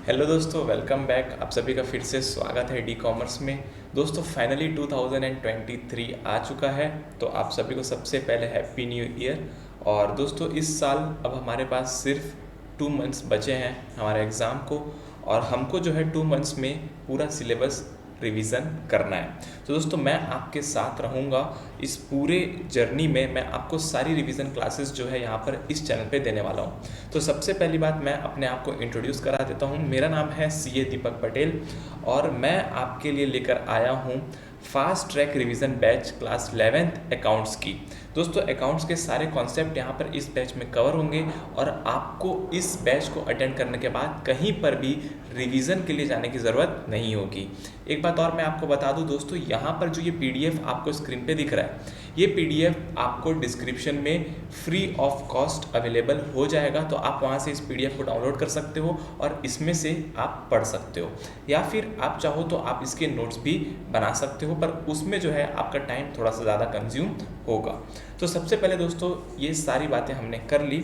Hello दोस्तों, welcome back. आप सभी का फिर से स्वागत है डी कॉमर्स में। दोस्तों फाइनली 2023 आ चुका है, तो आप सभी को सबसे पहले हैप्पी न्यू ईयर। और दोस्तों इस साल अब हमारे पास सिर्फ 2 मंथ्स बचे हैं हमारे एग्ज़ाम को, और हमको जो है 2 मंथ्स में पूरा सिलेबस रिवीजन करना है। तो दोस्तों मैं आपके साथ रहूँगा इस पूरे जर्नी में। मैं आपको सारी रिवीजन क्लासेस जो है यहाँ पर इस चैनल पे देने वाला हूँ। तो सबसे पहली बात, मैं अपने आप को इंट्रोड्यूस करा देता हूँ। मेरा नाम है सीए दीपक पटेल और मैं आपके लिए लेकर आया हूँ fast track revision batch class 11th accounts की। दोस्तों अकाउंट्स के सारे कॉन्सेप्ट यहाँ पर इस बैच में कवर होंगे और आपको इस बैच को अटेंड करने के बाद कहीं पर भी रिवीजन के लिए जाने की ज़रूरत नहीं होगी। एक बात और मैं आपको बता दूं दोस्तों, यहाँ पर जो ये पीडीएफ आपको स्क्रीन पे दिख रहा है, ये पीडीएफ आपको डिस्क्रिप्शन में फ्री ऑफ कॉस्ट अवेलेबल हो जाएगा। तो आप वहाँ से इस पीडीएफ को डाउनलोड कर सकते हो और इसमें से आप पढ़ सकते हो, या फिर आप चाहो तो आप इसके नोट्स भी बना सकते हो, पर उसमें जो है आपका टाइम थोड़ा सा ज़्यादा कंज्यूम होगा। तो सबसे पहले दोस्तों ये सारी बातें हमने कर ली।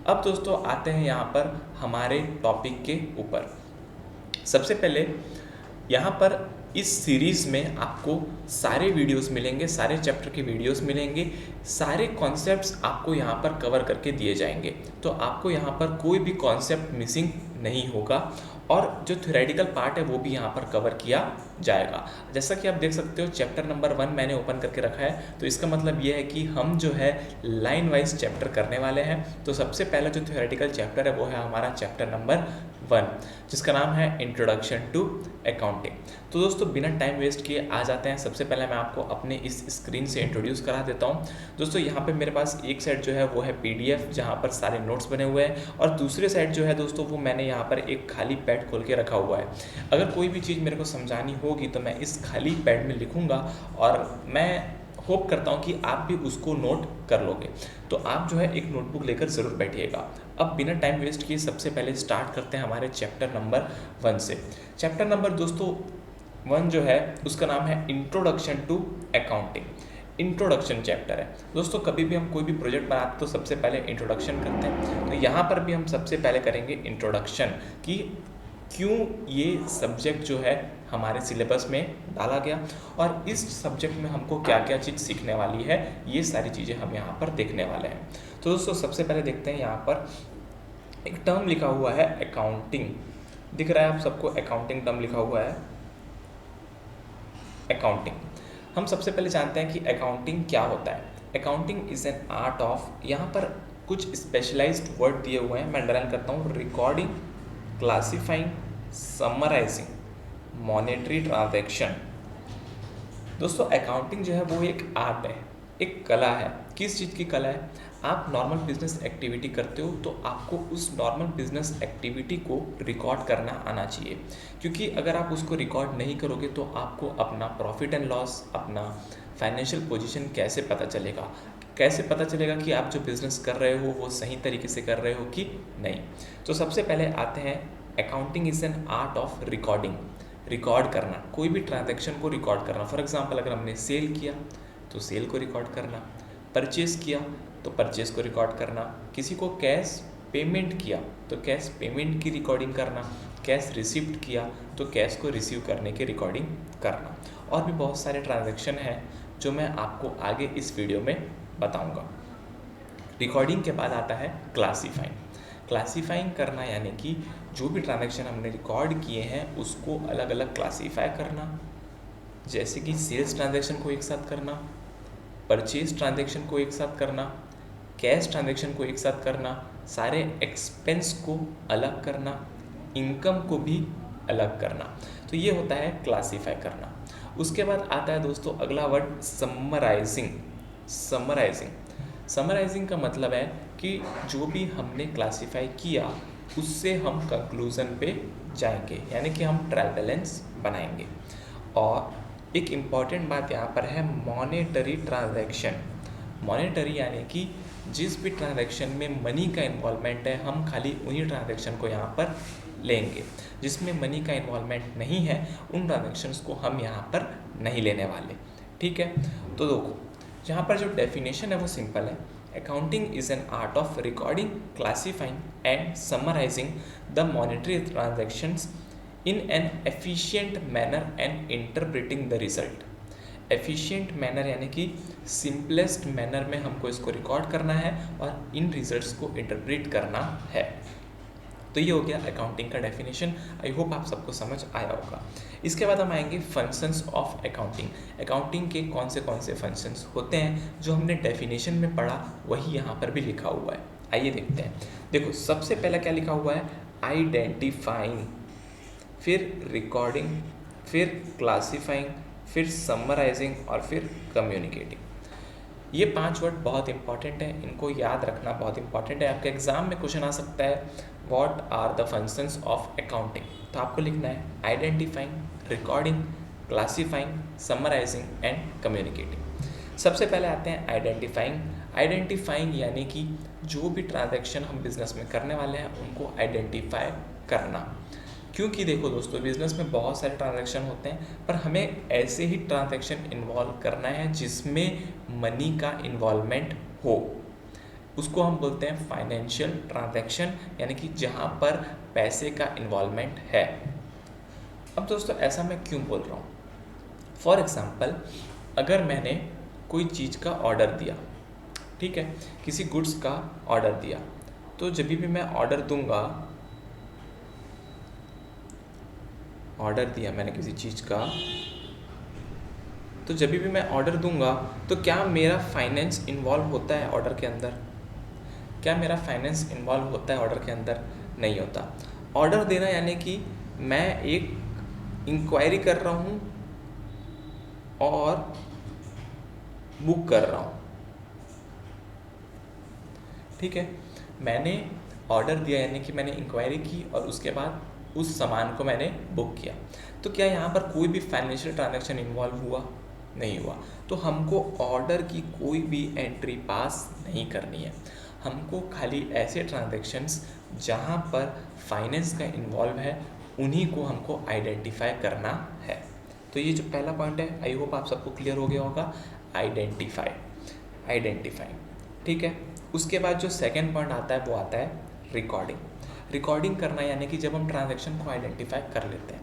अब दोस्तों आते हैं यहाँ पर हमारे टॉपिक के ऊपर। सबसे पहले यहाँ पर इस सीरीज़ में आपको सारे वीडियोस मिलेंगे, सारे चैप्टर के वीडियोस मिलेंगे, सारे कॉन्सेप्ट्स आपको यहाँ पर कवर करके दिए जाएंगे। तो आपको यहाँ पर कोई भी कॉन्सेप्ट मिसिंग नहीं होगा और जो थ्योरेटिकल पार्ट है वो भी यहाँ पर कवर किया जाएगा। जैसा कि आप देख सकते हो चैप्टर नंबर 1 मैंने ओपन करके रखा है, तो इसका मतलब ये है कि हम जो है लाइन वाइज चैप्टर करने वाले हैं। तो सबसे पहला जो थ्योरेटिकल चैप्टर है वो है हमारा चैप्टर नंबर 1, जिसका नाम है इंट्रोडक्शन टू अकाउंटिंग। तो दोस्तों बिना टाइम वेस्ट किए आ जाते हैं। सबसे पहले मैं आपको अपने इस स्क्रीन से इंट्रोड्यूस करा देता हूँ। दोस्तों यहाँ पे मेरे पास एक साइड जो है वो है पीडीएफ, जहाँ पर सारे नोट्स बने हुए हैं, और दूसरे साइड जो है दोस्तों वो मैंने यहाँ पर एक खाली पैड खोल के रखा हुआ है। अगर कोई भी चीज़ मेरे को समझानी होगी तो मैं इस खाली पैड में लिखूँगा और मैं होप करता हूँ कि आप भी उसको नोट कर लोगे। तो आप जो है एक नोटबुक लेकर ज़रूर बैठिएगा। अब बिना टाइम वेस्ट किए सबसे पहले स्टार्ट करते हैं हमारे चैप्टर नंबर 1 से। चैप्टर नंबर दोस्तों 1 जो है उसका नाम है introduction to accounting. Introduction chapter है दोस्तों। कभी भी हम कोई भी प्रोजेक्ट बनाते तो सबसे पहले इंट्रोडक्शन करते हैं, तो यहाँ पर भी हम सबसे पहले करेंगे इंट्रोडक्शन कि क्यों ये सब्जेक्ट जो है हमारे सिलेबस में डाला गया और इस सब्जेक्ट में हमको क्या क्या चीज़ सीखने वाली है, ये सारी चीज़ें हम यहाँ पर देखने वाले हैं। तो दोस्तों सबसे पहले देखते हैं, यहाँ पर एक टर्म लिखा हुआ है अकाउंटिंग। दिख रहा है आप सबको, अकाउंटिंग टर्म लिखा हुआ है अकाउंटिंग। हम सबसे पहले जानते हैं कि अकाउंटिंग क्या होता है। Accounting is an art of, यहाँ पर कुछ स्पेशलाइज्ड वर्ड दिए हुए हैं, मैं अंडरलाइन करता हूँ। Recording, classifying, summarising, monetary transaction. दोस्तों अकाउंटिंग जो है वो एक आर्ट है, एक कला है। किस चीज़ की कला है? आप नॉर्मल बिजनेस एक्टिविटी करते हो तो आपको उस नॉर्मल बिजनेस एक्टिविटी को रिकॉर्ड करना आना चाहिए, क्योंकि अगर आप उसको रिकॉर्ड नहीं करोगे तो आपको अपना प्रॉफिट एंड लॉस, अपना फाइनेंशियल पोजीशन कैसे पता चलेगा? कैसे पता चलेगा कि आप जो बिज़नेस कर रहे हो वो सही तरीके से कर रहे हो कि नहीं? तो सबसे पहले आते हैं, accounting is an art of recording. Record करना, कोई भी ट्रांजैक्शन को रिकॉर्ड करना। फॉर एग्जांपल अगर हमने सेल किया तो सेल को रिकॉर्ड करना, परचेज़ किया तो परचेज़ को रिकॉर्ड करना, किसी को कैश पेमेंट किया तो कैश पेमेंट की रिकॉर्डिंग करना, कैश रिसीव्ड किया तो कैश को रिसीव करने की रिकॉर्डिंग करना। और भी बहुत सारे ट्रांजैक्शन हैं जो मैं आपको आगे इस वीडियो में बताऊंगा। रिकॉर्डिंग के बाद आता है क्लासीफाइंग। क्लासीफाइंग करना यानी कि जो भी ट्रांजैक्शन हमने रिकॉर्ड किए हैं उसको अलग अलग क्लासीफाई करना, जैसे कि सेल्स ट्रांजैक्शन को एक साथ करना, परचेज ट्रांजैक्शन को एक साथ करना, कैश ट्रांजैक्शन को एक साथ करना, सारे एक्सपेंस को अलग करना, इनकम को भी अलग करना। तो ये होता है क्लासीफाई करना। उसके बाद आता है दोस्तों अगला वर्ड समराइजिंग। समराइजिंग का मतलब है कि जो भी हमने क्लासीफाई किया उससे हम कंक्लूज़न पे जाएंगे, यानी कि हम ट्रायल बैलेंस बनाएंगे। और एक इम्पॉर्टेंट बात यहाँ पर है मॉनेटरी ट्रांजैक्शन। मॉनेटरी यानी कि जिस भी ट्रांजैक्शन में मनी का इन्वॉल्वमेंट है हम खाली उन्हीं ट्रांजैक्शन को यहाँ पर लेंगे। जिसमें मनी का इन्वॉल्वमेंट नहीं है उन ट्रांजैक्शंस को हम यहाँ पर नहीं लेने वाले। ठीक है, तो देखो यहाँ पर जो डेफिनेशन है वो सिंपल है Accounting is an art of recording, classifying, and summarizing the monetary transactions in an efficient manner and interpreting the result. Efficient manner यानी कि सिंपलेस्ट मैनर में हमको इसको रिकॉर्ड करना है और इन रिजल्ट्स को इंटरप्रेट करना है। तो ये हो गया अकाउंटिंग का डेफिनेशन। आई होप आप सबको समझ आया होगा। इसके बाद हम आएंगे फंक्शंस ऑफ अकाउंटिंग। अकाउंटिंग के कौन से फंक्शंस होते हैं जो हमने डेफिनेशन में पढ़ा वही यहाँ पर भी लिखा हुआ है। आइए देखते हैं। देखो सबसे पहला क्या लिखा हुआ है, आइडेंटिफाइंग, फिर रिकॉर्डिंग, फिर क्लासीफाइंग, फिर समराइजिंग और फिर कम्युनिकेटिंग। ये 5 वर्ड बहुत इंपॉर्टेंट है, इनको याद रखना बहुत इंपॉर्टेंट है। आपके एग्जाम में क्वेश्चन आ सकता है what are the functions of accounting, तो आपको लिखना है identifying, recording, classifying, summarising and communicating. सबसे पहले आते हैं आइडेंटिफाइंग। आइडेंटिफाइंग यानी कि जो भी ट्रांजैक्शन हम बिजनेस में करने वाले हैं उनको आइडेंटिफाई करना। क्योंकि देखो दोस्तों, बिजनेस में बहुत सारे ट्रांजैक्शन होते हैं, पर हमें ऐसे ही ट्रांजैक्शन इन्वॉल्व करना है जिसमें मनी का इन्वॉल्वमेंट हो। उसको हम बोलते हैं फाइनेंशियल ट्रांजैक्शन, यानी कि जहाँ पर पैसे का इन्वॉल्वमेंट है। अब दोस्तों ऐसा मैं क्यों बोल रहा हूँ, फॉर एग्जाम्पल अगर मैंने कोई चीज़ का ऑर्डर दिया, ठीक है, किसी गुड्स का ऑर्डर दिया, तो जब भी मैं ऑर्डर दूंगा, ऑर्डर दिया मैंने किसी चीज़ का, तो जब भी मैं ऑर्डर दूंगा तो क्या मेरा फाइनेंस इन्वॉल्व होता है ऑर्डर के अंदर? क्या मेरा फाइनेंस इन्वॉल्व होता है ऑर्डर के अंदर? नहीं होता। ऑर्डर देना यानी कि मैं एक इंक्वायरी कर रहा हूँ और बुक कर रहा हूँ, ठीक है। मैंने ऑर्डर दिया यानी कि मैंने इंक्वायरी की और उसके बाद उस सामान को मैंने बुक किया, तो क्या यहाँ पर कोई भी फाइनेंशियल ट्रांजैक्शन इन्वॉल्व हुआ? नहीं हुआ। तो हमको ऑर्डर की कोई भी एंट्री पास नहीं करनी है। हमको खाली ऐसे ट्रांजैक्शंस जहाँ पर फाइनेंस का इन्वॉल्व है उन्हीं को हमको आइडेंटिफाई करना है। तो ये जो पहला पॉइंट है, आई होप आप सबको क्लियर हो गया होगा, आइडेंटिफाई, ठीक है। उसके बाद जो सेकेंड पॉइंट आता है वो आता है रिकॉर्डिंग। रिकॉर्डिंग करना यानी कि जब हम ट्रांजैक्शन को आइडेंटिफाई कर लेते हैं,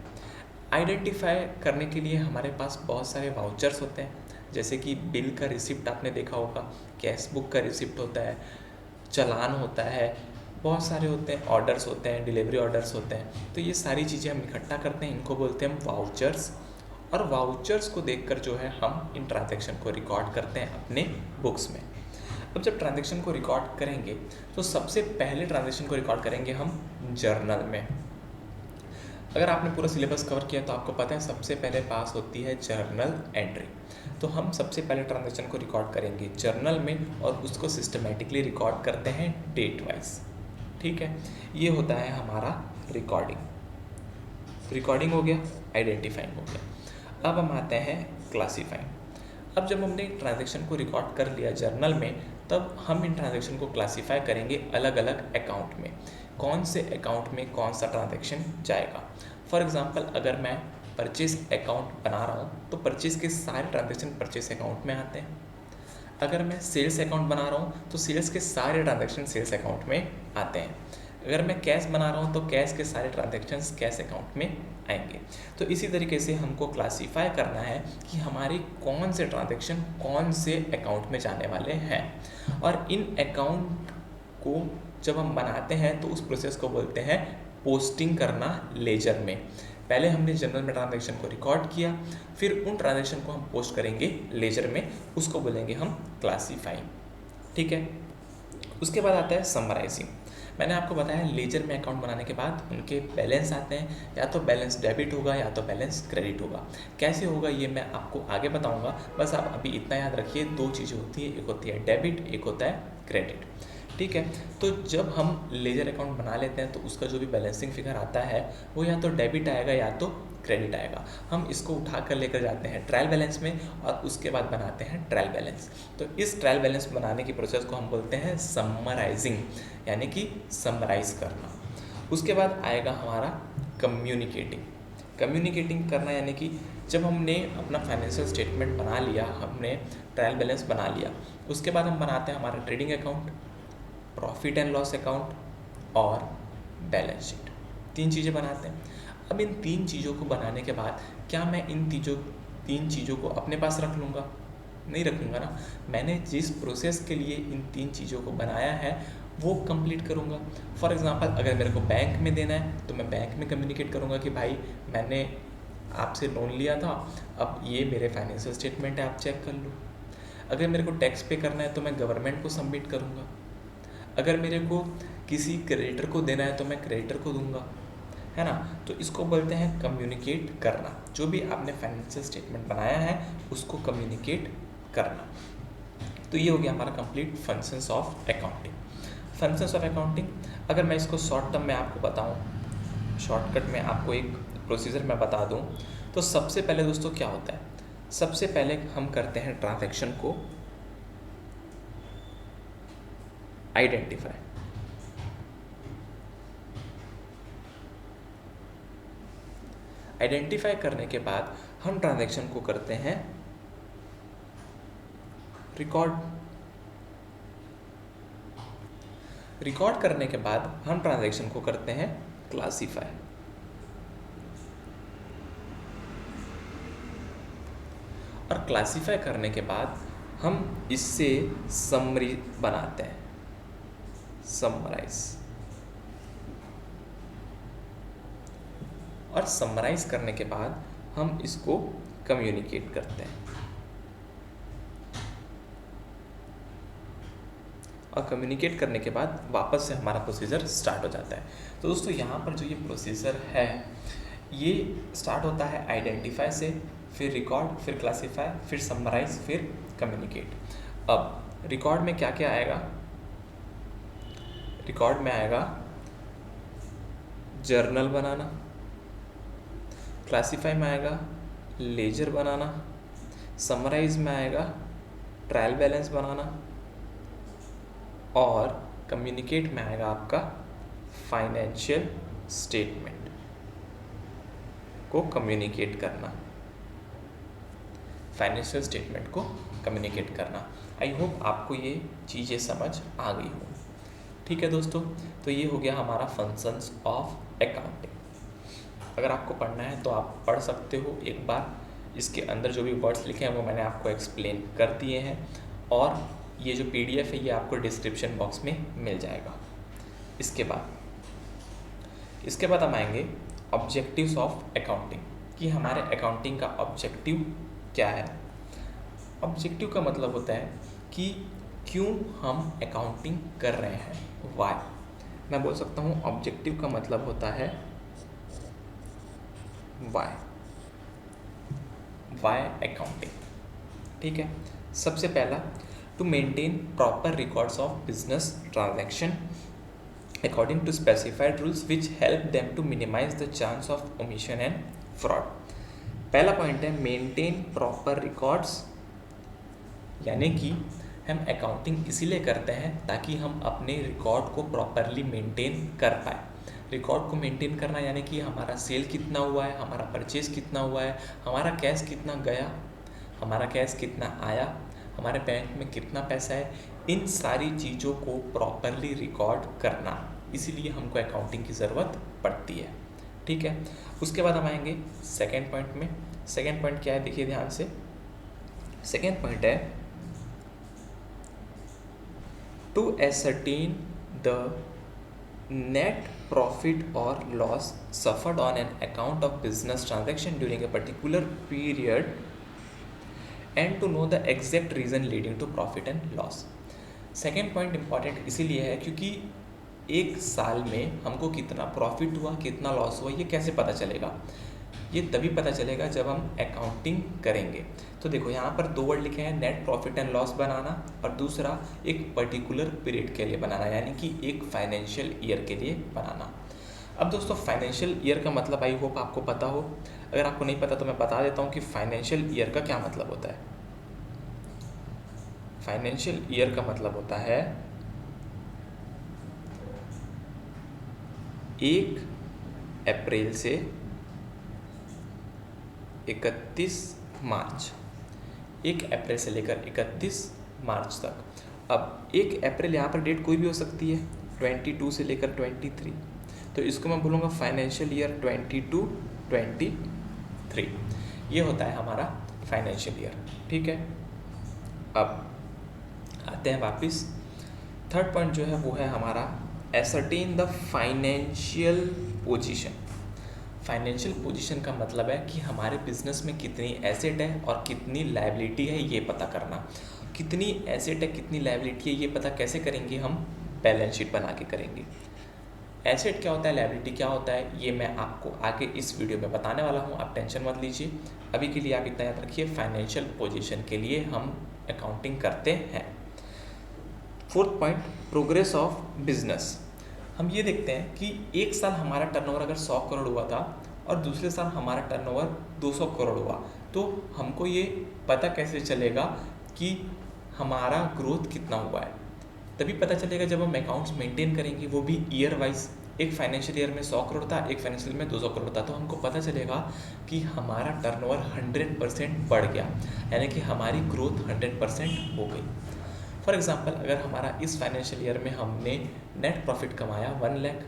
आइडेंटिफाई करने के लिए हमारे पास बहुत सारे वाउचर्स होते हैं, जैसे कि बिल का रिसिप्ट आपने देखा होगा, कैश बुक का रिसिप्ट होता है, चालान होता है, बहुत सारे होते हैं, ऑर्डर्स होते हैं, डिलीवरी ऑर्डर्स होते हैं। तो ये सारी चीज़ें हम इकट्ठा करते हैं, इनको बोलते हैं हम वाउचर्स। और वाउचर्स को देखकर जो है हम इन ट्रांजैक्शन को रिकॉर्ड करते हैं अपने बुक्स में। अब जब ट्रांजैक्शन को रिकॉर्ड करेंगे तो सबसे पहले ट्रांजैक्शन को रिकॉर्ड करेंगे हम जर्नल में। अगर आपने पूरा सिलेबस कवर किया तो आपको पता है सबसे पहले पास होती है जर्नल एंट्री। तो हम सबसे पहले ट्रांजैक्शन को रिकॉर्ड करेंगे जर्नल में और उसको सिस्टमेटिकली रिकॉर्ड करते हैं डेट वाइज, ठीक है। ये होता है हमारा रिकॉर्डिंग हो गया, आइडेंटिफाइंग हो गया। अब हम आते हैं क्लासीफाइंग। अब जब हमने ट्रांजैक्शन को रिकॉर्ड कर लिया जर्नल में, तब हम इन ट्रांजैक्शन को क्लासीफाई करेंगे अलग अलग अकाउंट में, कौन से अकाउंट में कौन सा ट्रांजैक्शन जाएगा। फॉर एग्जांपल अगर मैं परचेस अकाउंट बना रहा हूँ तो परचेस के सारे ट्रांजैक्शन परचेस अकाउंट में आते हैं। अगर मैं सेल्स अकाउंट बना रहा हूँ तो सेल्स के सारे ट्रांजैक्शन सेल्स अकाउंट में आते हैं। अगर मैं कैश बना रहा हूँ तो कैश के सारे ट्रांजैक्शंस कैश अकाउंट में आएंगे। तो इसी तरीके से हमको क्लासीफाई करना है कि हमारी कौन से ट्रांजैक्शन कौन से अकाउंट में जाने वाले हैं। और इन अकाउंट को जब हम बनाते हैं तो उस प्रोसेस को बोलते हैं पोस्टिंग करना लेजर में। पहले हमने जनरल में ट्रांजैक्शन को रिकॉर्ड किया, फिर उन ट्रांजैक्शन को हम पोस्ट करेंगे लेजर में, उसको बोलेंगे हम क्लासीफाइंग, ठीक है। उसके बाद आता है समराइजिंग। मैंने आपको बताया लेजर में अकाउंट बनाने के बाद उनके बैलेंस आते हैं, या तो बैलेंस डेबिट होगा या तो बैलेंस क्रेडिट होगा। कैसे होगा ये मैं आपको आगे बताऊंगा, बस आप अभी इतना याद रखिए, दो चीज़ें होती है, एक होती है डेबिट, एक होता है क्रेडिट, ठीक है। तो जब हम लेजर अकाउंट बना लेते हैं तो उसका जो भी बैलेंसिंग फिगर आता है वो या तो डेबिट आएगा या तो क्रेडिट आएगा। हम इसको उठा कर लेकर जाते हैं ट्रायल बैलेंस में और उसके बाद बनाते हैं ट्रायल बैलेंस। तो इस ट्रायल बैलेंस बनाने की प्रोसेस को हम बोलते हैं समराइजिंग, यानी कि समराइज करना। उसके बाद आएगा हमारा कम्युनिकेटिंग करना, यानी कि जब हमने अपना फाइनेंशियल स्टेटमेंट बना लिया, हमने ट्रायल बैलेंस बना लिया, उसके बाद हम बनाते हैं हमारा trading account, profit and loss account और बैलेंस शीट। 3 चीज़ें बनाते हैं। अब इन 3 चीज़ों को बनाने के बाद क्या मैं इन तीन चीज़ों को अपने पास रख लूँगा? नहीं रखूँगा ना। मैंने जिस प्रोसेस के लिए इन 3 चीज़ों को बनाया है वो कंप्लीट करूँगा। फॉर एग्जांपल अगर मेरे को बैंक में देना है तो मैं बैंक में कम्युनिकेट करूँगा कि भाई मैंने आपसे लोन लिया था, अब ये मेरे फाइनेंशियल स्टेटमेंट है, आप चेक कर लो। अगर मेरे को टैक्स पे करना है तो मैं गवर्नमेंट को सबमिट करूँगा। अगर मेरे को किसी क्रेडिटर को देना है तो मैं क्रेडिटर को दूंगा, है ना। तो इसको बोलते हैं कम्युनिकेट करना। जो भी आपने फाइनेंशियल स्टेटमेंट बनाया है उसको कम्युनिकेट करना। तो ये हो गया हमारा complete functions of accounting. Functions of accounting अगर मैं इसको शॉर्ट टर्म में आपको बताऊं, शॉर्टकट में आपको एक प्रोसीजर मैं बता दूं, तो सबसे पहले दोस्तों क्या होता है, सबसे पहले हम करते हैं ट्रांजैक्शन को आइडेंटिफाई। आइडेंटिफाई करने के बाद हम ट्रांजैक्शन को करते हैं रिकॉर्ड। रिकॉर्ड करने के बाद हम ट्रांजैक्शन को करते हैं क्लासीफाई। और क्लासीफाई करने के बाद हम इससे समरी बनाते हैं, समराइज। और समराइज करने के बाद हम इसको कम्युनिकेट करते हैं। और कम्युनिकेट करने के बाद वापस से हमारा प्रोसीजर स्टार्ट हो जाता है। तो दोस्तों यहाँ पर जो ये प्रोसीजर है ये स्टार्ट होता है आइडेंटिफाई से, फिर रिकॉर्ड, फिर क्लासीफाई, फिर समराइज, फिर कम्युनिकेट। अब रिकॉर्ड में क्या क्या आएगा? रिकॉर्ड में आएगा जर्नल बनाना, क्लासीफाई में आएगा लेजर बनाना, समराइज में आएगा ट्रायल बैलेंस बनाना, और कम्युनिकेट में आएगा आपका फाइनेंशियल स्टेटमेंट को कम्युनिकेट करना, फाइनेंशियल स्टेटमेंट को कम्युनिकेट करना। आई होप आपको ये चीज़ें समझ आ गई हो। ठीक है दोस्तों, तो ये हो गया हमारा फंक्शंस ऑफ अकाउंटिंग। अगर आपको पढ़ना है तो आप पढ़ सकते हो एक बार, इसके अंदर जो भी वर्ड्स लिखे हैं वो मैंने आपको एक्सप्लेन कर दिए हैं, और ये जो PDF है ये आपको डिस्क्रिप्शन बॉक्स में मिल जाएगा। इसके बाद हम आएंगे ऑब्जेक्टिव्स ऑफ अकाउंटिंग, कि हमारे अकाउंटिंग का ऑब्जेक्टिव क्या है। ऑब्जेक्टिव का मतलब होता है कि क्यों हम अकाउंटिंग कर रहे हैं, वाई। मैं बोल सकता हूँ ऑब्जेक्टिव का मतलब होता है वाई अकाउंटिंग। ठीक है, सबसे पहला to maintain proper records of business transaction according to specified rules which help them to minimize the chance of omission and fraud। पहला पॉइंट है मेंटेन प्रॉपर रिकॉर्ड्स, यानी कि हम अकाउंटिंग इसीलिए करते हैं ताकि हम अपने रिकॉर्ड को प्रॉपरली मेंटेन कर पाए। रिकॉर्ड को मेंटेन करना यानी कि हमारा सेल कितना हुआ है, हमारा परचेज कितना हुआ है, हमारा कैश कितना गया, हमारा कैश कितना आया, हमारे बैंक में कितना पैसा है, इन सारी चीज़ों को प्रॉपरली रिकॉर्ड करना, इसीलिए हमको अकाउंटिंग की ज़रूरत पड़ती है। ठीक है, उसके बाद हम आएंगे सेकेंड पॉइंट में। सेकेंड पॉइंट क्या है, देखिए ध्यान से। Second point is to ascertain the net profit और loss suffered on an account of business transaction during a particular period and to know the exact reason leading to profit and loss. Second point important इसीलिए है क्योंकि एक साल में हमको कितना profit हुआ, कितना लॉस हुआ, ये कैसे पता चलेगा? ये तभी पता चलेगा जब हम अकाउंटिंग करेंगे। तो देखो यहाँ पर 2 वर्ड लिखे हैं, नेट प्रॉफिट एंड लॉस बनाना और दूसरा एक पर्टिकुलर पीरियड के लिए बनाना, यानी कि एक फाइनेंशियल ईयर के लिए बनाना। अब दोस्तों फाइनेंशियल ईयर का मतलब आई होप आपको पता हो। अगर आपको नहीं पता तो मैं बता देता हूँ कि फाइनेंशियल ईयर का क्या मतलब होता है। फाइनेंशियल ईयर का मतलब होता है 1 अप्रैल से 31 मार्च, 1 अप्रैल से लेकर 31 मार्च तक। अब 1 अप्रैल यहाँ पर डेट कोई भी हो सकती है, 22 से लेकर 23, तो इसको मैं बोलूँगा फाइनेंशियल ईयर 22-23। ये होता है हमारा फाइनेंशियल ईयर, ठीक है। अब आते हैं वापस, थर्ड पॉइंट जो है वो है हमारा ascertain the financial position. Financial position का मतलब है कि हमारे बिजनेस में कितनी एसेट है और कितनी लायबिलिटी है, ये पता करना। कितनी एसेट है कितनी लायबिलिटी है ये पता कैसे करेंगे हम, बैलेंस शीट बना के करेंगे। एसेट क्या होता है, लायबिलिटी क्या होता है, ये मैं आपको आगे इस वीडियो में बताने वाला हूँ, आप टेंशन मत लीजिए। अभी के लिए आप इतना याद रखिए, फाइनेंशियल पोजीशन के लिए हम अकाउंटिंग करते हैं। Fourth point, progress of business. हम ये देखते हैं कि एक साल हमारा टर्नओवर अगर 100 करोड़ हुआ था और दूसरे साल हमारा टर्नओवर 200 करोड़ हुआ, तो हमको ये पता कैसे चलेगा कि हमारा ग्रोथ कितना हुआ है। तभी पता चलेगा जब हम अकाउंट्स मेंटेन करेंगे, वो भी ईयर वाइज। एक फाइनेंशियल ईयर में 100 करोड़ था, एक फाइनेंशियल में 200 करोड़ था, तो हमको पता चलेगा कि हमारा टर्नओवर 100% बढ़ गया, यानी कि हमारी ग्रोथ 100% हो गई। फॉर एग्जांपल, अगर हमारा इस फाइनेंशियल ईयर में हमने नेट प्रॉफिट कमाया 1 लाख,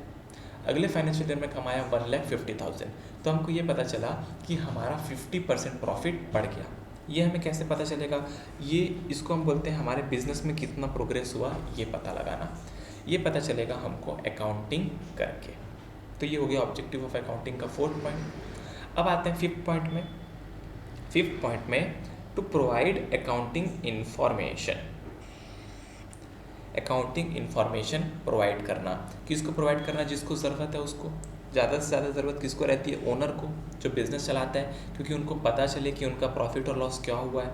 अगले फाइनेंशियल ईयर में कमाया 1,50,000, तो हमको ये पता चला कि हमारा 50% प्रॉफिट बढ़ गया। ये हमें कैसे पता चलेगा, ये इसको हम बोलते हैं हमारे बिजनेस में कितना प्रोग्रेस हुआ, ये पता लगाना। ये पता चलेगा हमको अकाउंटिंग करके। तो ये हो गया ऑब्जेक्टिव ऑफ अकाउंटिंग का 4th पॉइंट। अब आते हैं 5th पॉइंट में। 5th पॉइंट में, to provide accounting information. Accounting information provide करना। किसको प्रोवाइड करना, जिसको ज़रूरत है उसको। ज़्यादा से ज़्यादा ज़रूरत किसको रहती है, ओनर को, जो बिज़नेस चलाता है, क्योंकि उनको पता चले कि उनका प्रॉफिट और लॉस क्या हुआ है।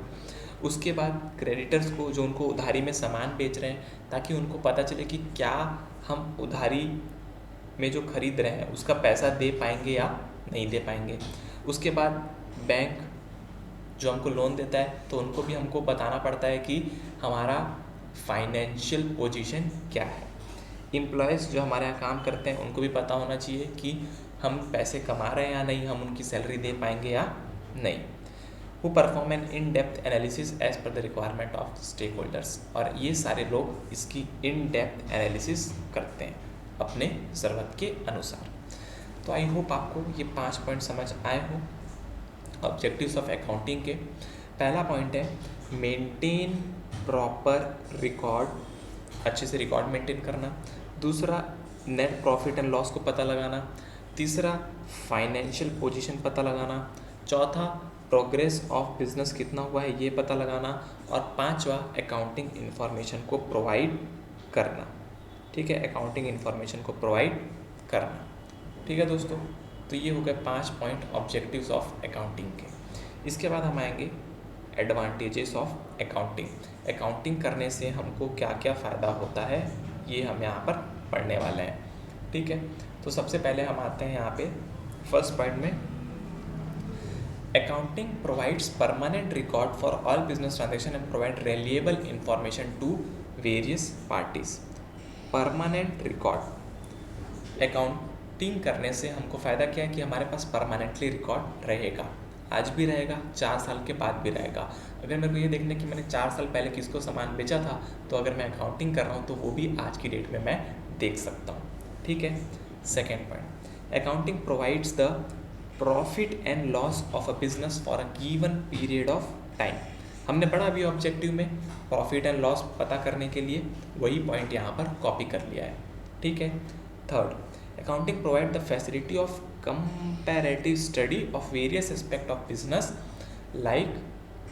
उसके बाद क्रेडिटर्स को, जो उनको उधारी में सामान बेच रहे हैं, ताकि उनको पता चले कि क्या हम उधारी में जो खरीद रहे हैं उसका पैसा दे पाएंगे या नहीं दे पाएंगे। उसके बाद बैंक जो हमको लोन देता है, तो उनको भी हमको बताना पड़ता है कि हमारा फाइनेंशियल पोजीशन क्या है। एम्प्लॉयज़ जो हमारे यहाँ काम करते हैं, उनको भी पता होना चाहिए कि हम पैसे कमा रहे हैं या नहीं, हम उनकी सैलरी दे पाएंगे या नहीं। Who perform an in depth analysis as per the requirement of stakeholders. और ये सारे लोग इसकी इन डेप्थ एनालिसिस करते हैं अपने ज़रूरत के अनुसार। तो आई होप आपको ये 5 पॉइंट समझ आए हो ऑब्जेक्टिव्स ऑफ अकाउंटिंग के। पहला पॉइंट है मेंटेन प्रॉपर रिकॉर्ड, अच्छे से रिकॉर्ड मेंटेन करना। दूसरा, नेट प्रॉफिट एंड लॉस को पता लगाना। तीसरा, फाइनेंशियल पोजीशन पता लगाना। चौथा, प्रोग्रेस ऑफ बिजनेस कितना हुआ है ये पता लगाना। और 5वां, अकाउंटिंग इन्फॉर्मेशन को प्रोवाइड करना। ठीक है, अकाउंटिंग इन्फॉर्मेशन को प्रोवाइड करना। ठीक है दोस्तों, तो ये हो गए 5 पॉइंट ऑब्जेक्टिव्स ऑफ अकाउंटिंग के। इसके बाद हम आएंगे एडवांटेजेस ऑफ अकाउंटिंग। अकाउंटिंग करने से हमको क्या क्या फ़ायदा होता है, ये हम यहाँ पर पढ़ने वाले हैं। ठीक है, तो सबसे पहले हम आते हैं यहाँ पे फर्स्ट पॉइंट में। Accounting provides permanent record for all business transaction and provide reliable information to various parties. Permanent record, accounting करने से हमको फ़ायदा क्या है कि हमारे पास परमानेंटली रिकॉर्ड रहेगा, आज भी रहेगा, 4 साल के बाद भी रहेगा। अगर मेरे को ये देखना कि मैंने 4 साल पहले किसको सामान बेचा था, तो अगर मैं अकाउंटिंग कर रहा हूँ तो वो भी आज की डेट में मैं देख सकता हूँ। ठीक है, second point, accounting provides the profit and loss of a business for a given period of time. हमने पढ़ा अभी ऑब्जेक्टिव में प्रॉफिट एंड लॉस पता करने के लिए वही पॉइंट यहाँ पर कॉपी कर लिया है। ठीक है, third, accounting provide the facility of comparative study of various aspect of business like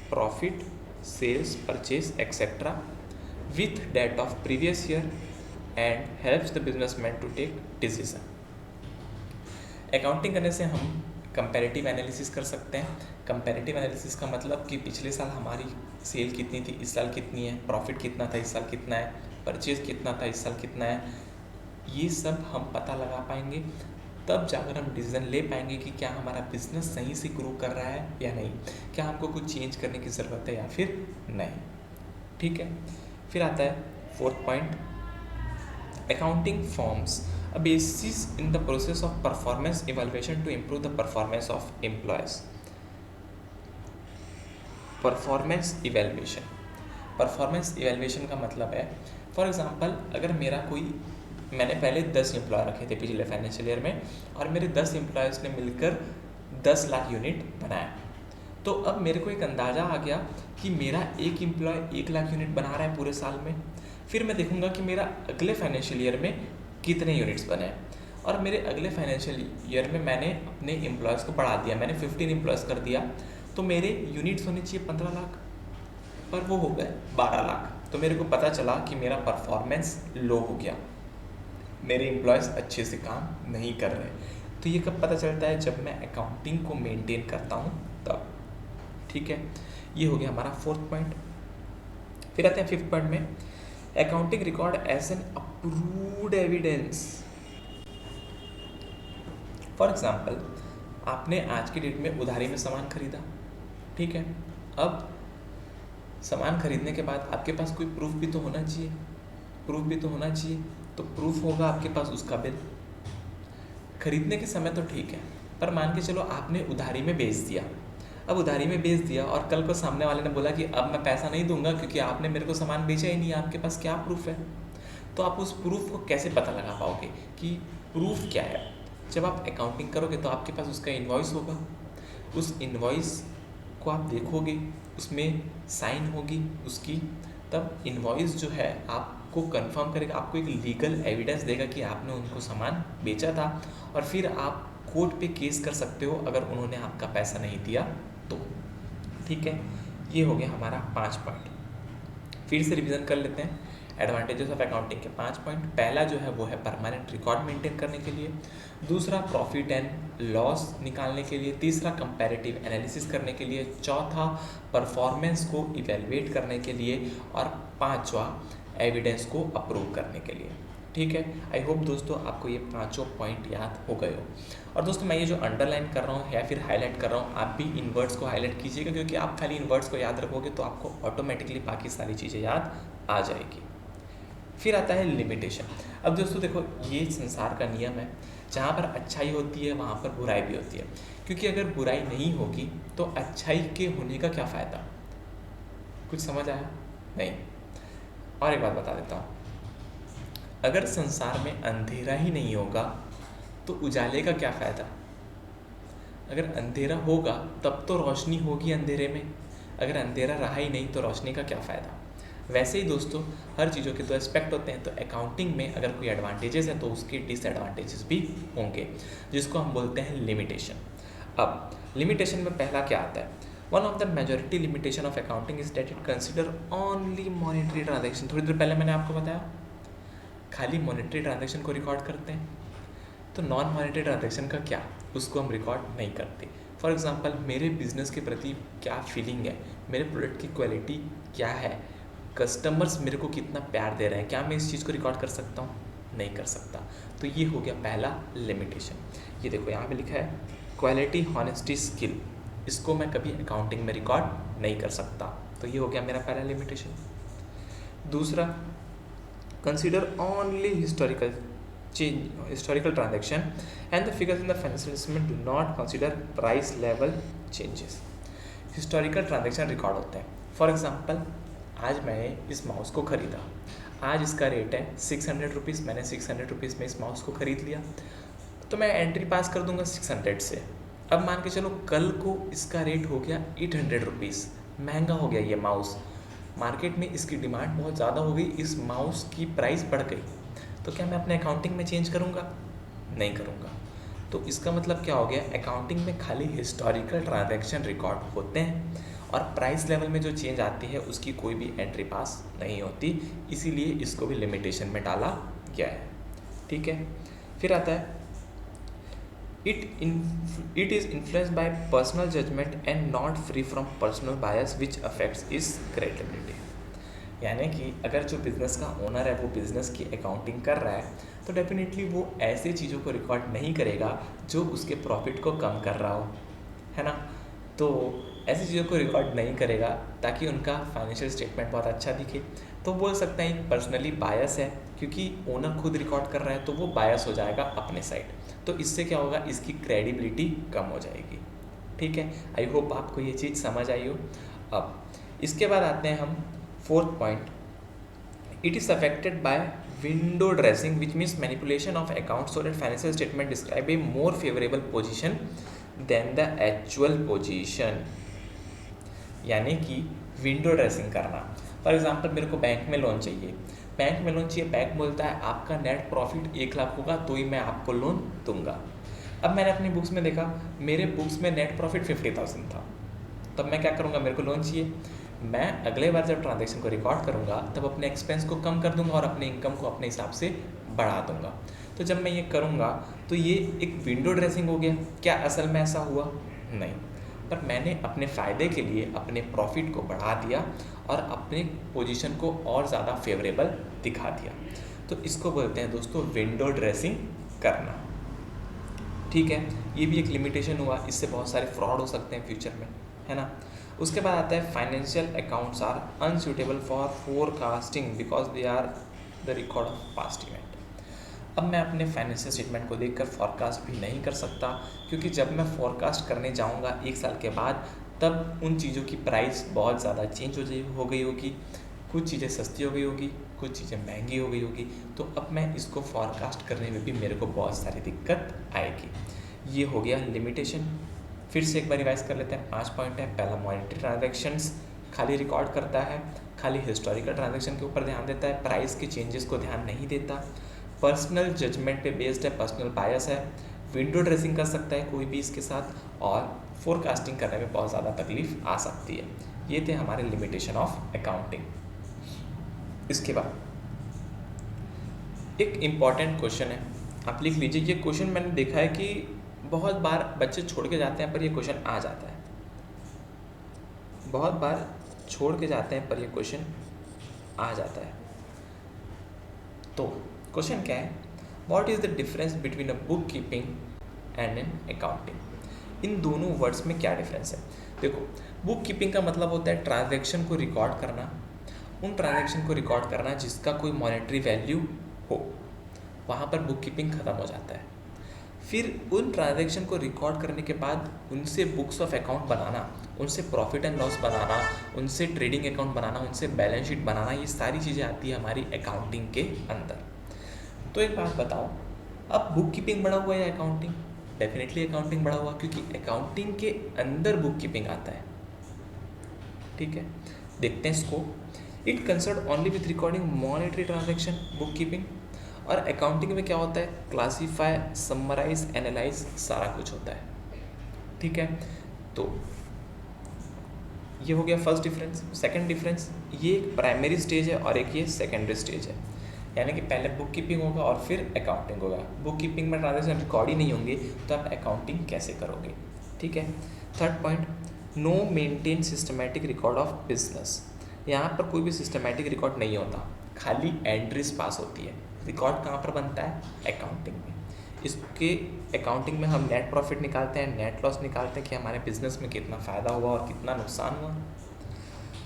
profit, sales, purchase, etc. with that of previous year and helps the businessman to take decision. Accounting करने से हम comparative analysis कर सकते हैं। Comparative analysis का मतलब कि पिछले साल हमारी सेल कितनी थी, इस साल कितनी है, प्रॉफिट कितना था, इस साल कितना है, परचेज कितना था, इस साल कितना है, ये सब हम पता लगा पाएंगे। तब जाकर हम डिसीजन ले पाएंगे कि क्या हमारा बिजनेस सही से ग्रो कर रहा है या नहीं, क्या हमको कुछ चेंज करने की ज़रूरत है या फिर नहीं। ठीक है, फिर आता है fourth point, accounting forms a basis in the process of performance evaluation to improve the performance of employees. Performance evaluation. Performance evaluation का मतलब है, फॉर एग्जांपल अगर मैंने पहले 10 एम्प्लॉय रखे थे पिछले फाइनेंशियल ईयर में, और मेरे 10 एम्प्लॉयज़ ने मिलकर 10 लाख यूनिट बनाया, तो अब मेरे को एक अंदाज़ा आ गया कि मेरा एक एम्प्लॉय 1 लाख यूनिट बना रहा है पूरे साल में। फिर मैं देखूंगा कि मेरा अगले फाइनेंशियल ईयर में कितने यूनिट्स बने हैं, और मेरे अगले फाइनेंशियल ईयर में मैंने अपने एम्प्लॉयज़ को बढ़ा दिया, मैंने 15 एम्प्लॉयज़ कर दिया, तो मेरे यूनिट्स होने चाहिए 15 लाख, पर वो हो गए 12 लाख। तो मेरे को पता चला कि मेरा परफॉर्मेंस लो हो गया, मेरे एम्प्लॉयज़ अच्छे से काम नहीं कर रहे। तो ये कब पता चलता है? जब मैं अकाउंटिंग को मेंटेन करता हूँ तब। ठीक है, ये हो गया हमारा 4th पॉइंट। फिर आते हैं 5th पॉइंट में, accounting record as an approved evidence. For example, आपने आज की डेट में उधारी में सामान खरीदा, ठीक है, अब सामान खरीदने के बाद आपके पास कोई प्रूफ भी तो होना चाहिए, तो प्रूफ होगा आपके पास उसका बिल। खरीदने के समय तो ठीक है, पर मान के चलो आपने उधारी में बेच दिया। अब उधारी में बेच दिया और कल को सामने वाले ने बोला कि अब मैं पैसा नहीं दूंगा क्योंकि आपने मेरे को सामान बेचा ही नहीं, आपके पास क्या प्रूफ है? तो आप उस प्रूफ को कैसे पता लगा पाओगे कि प्रूफ क्या है? जब आप अकाउंटिंग करोगे तो आपके पास उसका इन्वॉइस होगा, उस इन्वॉइस को आप देखोगे, उसमें साइन होगी उसकी, तब इन्वॉइस जो है आपको कंफर्म करेगा, आपको एक लीगल एविडेंस देगा कि आपने उनको सामान बेचा था, और फिर आप कोर्ट पे केस कर सकते हो अगर उन्होंने आपका पैसा नहीं दिया तो। ठीक है, ये हो गया हमारा 5 पॉइंट। फिर से रिवीजन कर लेते हैं एडवांटेजेस ऑफ अकाउंटिंग के 5 पॉइंट। पहला जो है वो है परमानेंट रिकॉर्ड मेंटेन करने के लिए, दूसरा प्रॉफिट एंड लॉस निकालने के लिए, तीसरा कंपैरेटिव एनालिसिस करने के लिए, चौथा परफॉर्मेंस को इवेलुएट करने के लिए, और पांचवा एविडेंस को अप्रूव करने के लिए। ठीक है, आई होप दोस्तों आपको ये 5 पॉइंट याद हो गए हो। और दोस्तों मैं ये जो अंडरलाइन कर रहा हूँ या फिर हाईलाइट कर रहा हूँ, आप भी इन वर्ड्स को हाईलाइट कीजिएगा, क्योंकि आप खाली इन वर्ड्स को याद रखोगे तो आपको ऑटोमेटिकली बाकी सारी चीज़ें याद आ जाएगी। फिर आता है लिमिटेशन। अब दोस्तों देखो, ये संसार का नियम है, जहाँ पर अच्छाई होती है वहाँ पर बुराई भी होती है, क्योंकि अगर बुराई नहीं होगी तो अच्छाई के होने का क्या फ़ायदा? कुछ समझ आया? नहीं। और एक बात बता देता हूँ, अगर संसार में अंधेरा ही नहीं होगा तो उजाले का क्या फ़ायदा? अगर अंधेरा होगा तब तो रोशनी होगी अंधेरे में, अगर अंधेरा रहा ही नहीं तो रोशनी का क्या फ़ायदा? वैसे ही दोस्तों हर चीज़ों के 2 एस्पेक्ट होते हैं, तो अकाउंटिंग में अगर कोई एडवांटेजेस है तो उसके डिसएडवांटेजेस भी होंगे, जिसको हम बोलते हैं लिमिटेशन। अब लिमिटेशन में पहला क्या आता है? One of the majority limitation of accounting is that it consider only monetary transaction. थोड़ी देर पहले मैंने आपको बताया खाली मॉनेटरी ट्रांजेक्शन को रिकॉर्ड करते हैं, तो नॉन मॉनेटरी ट्रांजेक्शन का क्या, उसको हम रिकॉर्ड नहीं करते। फॉर एग्जांपल, मेरे बिजनेस के प्रति क्या फीलिंग है, मेरे प्रोडक्ट की क्वालिटी क्या है, कस्टमर्स मेरे को कितना प्यार दे रहे हैं, क्या मैं इस चीज़ को रिकॉर्ड कर सकता हूँ? नहीं कर सकता। तो ये हो गया पहला लिमिटेशन। ये देखो यहाँ पे लिखा है क्वालिटी, हॉनेस्टी, स्किल, इसको मैं कभी अकाउंटिंग में रिकॉर्ड नहीं कर सकता। तो ये हो गया मेरा पहला लिमिटेशन। दूसरा, consider only historical transaction and the figures in the financial statement do not consider price level changes। Historical transaction record होते हैं। फॉर एग्जांपल, आज मैंने इस माउस को ख़रीदा, आज इसका रेट है 600 रुपीज़, मैंने 600 रुपीज़ में इस माउस को ख़रीद लिया, तो मैं एंट्री पास कर दूंगा 600 से। अब मान के चलो कल को इसका रेट हो गया 800 रुपीज़, महंगा हो गया ये माउस, मार्केट में इसकी डिमांड बहुत ज़्यादा हो गई, इस माउस की प्राइस बढ़ गई, तो क्या मैं अपने अकाउंटिंग में चेंज करूँगा? नहीं करूँगा। तो इसका मतलब क्या हो गया, अकाउंटिंग में खाली हिस्टोरिकल ट्रांजैक्शन रिकॉर्ड होते हैं और प्राइस लेवल में जो चेंज आती है उसकी कोई भी एंट्री पास नहीं होती, इसीलिए इसको भी लिमिटेशन में डाला गया है। ठीक है, फिर आता है it is influenced by personal judgment and not free from personal bias which affects its credibility। यानी कि अगर जो बिज़नेस का ओनर है वो बिज़नेस की अकाउंटिंग कर रहा है तो डेफिनेटली वो ऐसे चीज़ों को रिकॉर्ड नहीं करेगा जो उसके प्रॉफिट को कम कर रहा हो, है ना। तो ऐसी चीज़ों को रिकॉर्ड नहीं करेगा ताकि उनका फाइनेंशियल स्टेटमेंट बहुत अच्छा दिखे। तो बोल सकते हैं पर्सनली बायस है, क्योंकि ओनर खुद रिकॉर्ड कर रहा है तो वो बायस हो जाएगा अपने साइड, तो इससे क्या होगा, इसकी क्रेडिबिलिटी कम हो जाएगी। ठीक है, आई होप आपको ये चीज़ समझ आई हो। अब इसके बाद आते हैं हम fourth point, it is affected by window dressing which means manipulation of account so that financial statement describe a more favourable position than the actual position. यानी कि विंडो ड्रेसिंग करना। फॉर एग्जांपल मेरे को बैंक में loan चाहिए, bank बोलता है आपका नेट प्रॉफिट 1 लाख होगा तो ही मैं आपको लोन दूंगा। अब मैंने अपनी बुक्स में देखा, मेरे बुक्स में नेट प्रॉफिट 50,000 था, तब मैं क्या करूँगा, मेरे को लोन चाहिए, मैं अगले बार जब ट्रांजेक्शन को रिकॉर्ड करूँगा तब अपने एक्सपेंस को कम कर दूंगा और अपने इनकम को अपने हिसाब से बढ़ा दूंगा। तो जब मैं ये करूँगा तो ये एक विंडो ड्रेसिंग हो गया। क्या असल में ऐसा हुआ? नहीं, पर मैंने अपने फ़ायदे के लिए अपने प्रॉफिट को बढ़ा दिया और अपने पोजीशन को और ज़्यादा फेवरेबल दिखा दिया। तो इसको बोलते हैं दोस्तों विंडो ड्रेसिंग करना। ठीक है, ये भी एक लिमिटेशन हुआ, इससे बहुत सारे फ्रॉड हो सकते हैं फ्यूचर में, है ना। उसके बाद आता है financial accounts are unsuitable for forecasting because they are the record of past event. अब मैं अपने फाइनेंशियल स्टेटमेंट को देखकर फॉरकास्ट भी नहीं कर सकता, क्योंकि जब मैं फॉरकास्ट करने जाऊंगा 1 साल के बाद तब उन चीज़ों की प्राइस बहुत ज़्यादा चेंज हो गई होगी, कुछ चीज़ें सस्ती हो गई होगी, कुछ चीज़ें महंगी हो गई होगी। तो अब मैं इसको फॉरकास्ट करने में भी मेरे को बहुत सारी दिक्कत आएगी। ये हो गया लिमिटेशन। फिर से एक बार रिवाइज कर लेते हैं। 5 पॉइंट है। पहला, मॉनेटरी ट्रांजैक्शंस खाली रिकॉर्ड करता है, खाली हिस्टोरिकल ट्रांजैक्शन के ऊपर ध्यान देता है, प्राइस के चेंजेस को ध्यान नहीं देता, पर्सनल जजमेंट पे बेस्ड है, पर्सनल बायस है, विंडो ड्रेसिंग कर सकता है कोई भी इसके साथ, और फोरकास्टिंग करने में बहुत ज़्यादा तकलीफ आ सकती है। ये थे हमारे लिमिटेशन ऑफ अकाउंटिंग। इसके बाद एक इम्पॉर्टेंट क्वेश्चन है, आप लिख लीजिए। ये क्वेश्चन मैंने देखा है कि बहुत बार बच्चे छोड़ के जाते हैं पर ये क्वेश्चन आ जाता है, बहुत बार छोड़ के जाते हैं पर ये क्वेश्चन आ जाता है। तो क्वेश्चन क्या है, what is the difference between a book keeping and an accounting. इन दोनों वर्ड्स में क्या डिफरेंस है? देखो, बुक कीपिंग का मतलब होता है ट्रांजैक्शन को रिकॉर्ड करना, उन ट्रांजैक्शन को रिकॉर्ड करना जिसका कोई मॉनेटरी वैल्यू हो, वहाँ पर बुक कीपिंग ख़त्म हो जाता है। फिर उन ट्रांजैक्शन को रिकॉर्ड करने के बाद उनसे बुक्स ऑफ अकाउंट बनाना, उनसे प्रॉफिट एंड लॉस बनाना, उनसे ट्रेडिंग अकाउंट बनाना, उनसे बैलेंस शीट बनाना, ये सारी चीज़ें आती है हमारी अकाउंटिंग के अंदर। तो एक बात बताओ, अब बुक कीपिंग बड़ा हुआ या अकाउंटिंग? डेफिनेटली अकाउंटिंग बड़ा हुआ, क्योंकि अकाउंटिंग के अंदर बुक कीपिंग आता है। ठीक है, देखते हैं इसको। It concern only with recording monetary transaction, book keeping. और अकाउंटिंग में क्या होता है, क्लासीफाई, समराइज, एनालाइज, सारा कुछ होता है। ठीक है, तो ये हो गया फर्स्ट डिफरेंस। सेकंड डिफरेंस, ये एक प्राइमरी स्टेज है और एक ये सेकेंडरी स्टेज है, यानी कि पहले बुक कीपिंग होगा और फिर अकाउंटिंग होगा। बुक कीपिंग में ट्रांजैक्शन रिकॉर्ड ही नहीं होंगे तो आप अकाउंटिंग कैसे करोगे? ठीक है। Third point, no maintain systematic record of business. यहाँ पर कोई भी सिस्टमैटिक रिकॉर्ड नहीं होता, खाली एंट्रीज पास होती है। रिकॉर्ड कहाँ पर बनता है? अकाउंटिंग में। इसके अकाउंटिंग में हम नेट प्रॉफिट निकालते हैं, नेट लॉस निकालते हैं कि हमारे बिजनेस में कितना फ़ायदा हुआ और कितना नुकसान हुआ।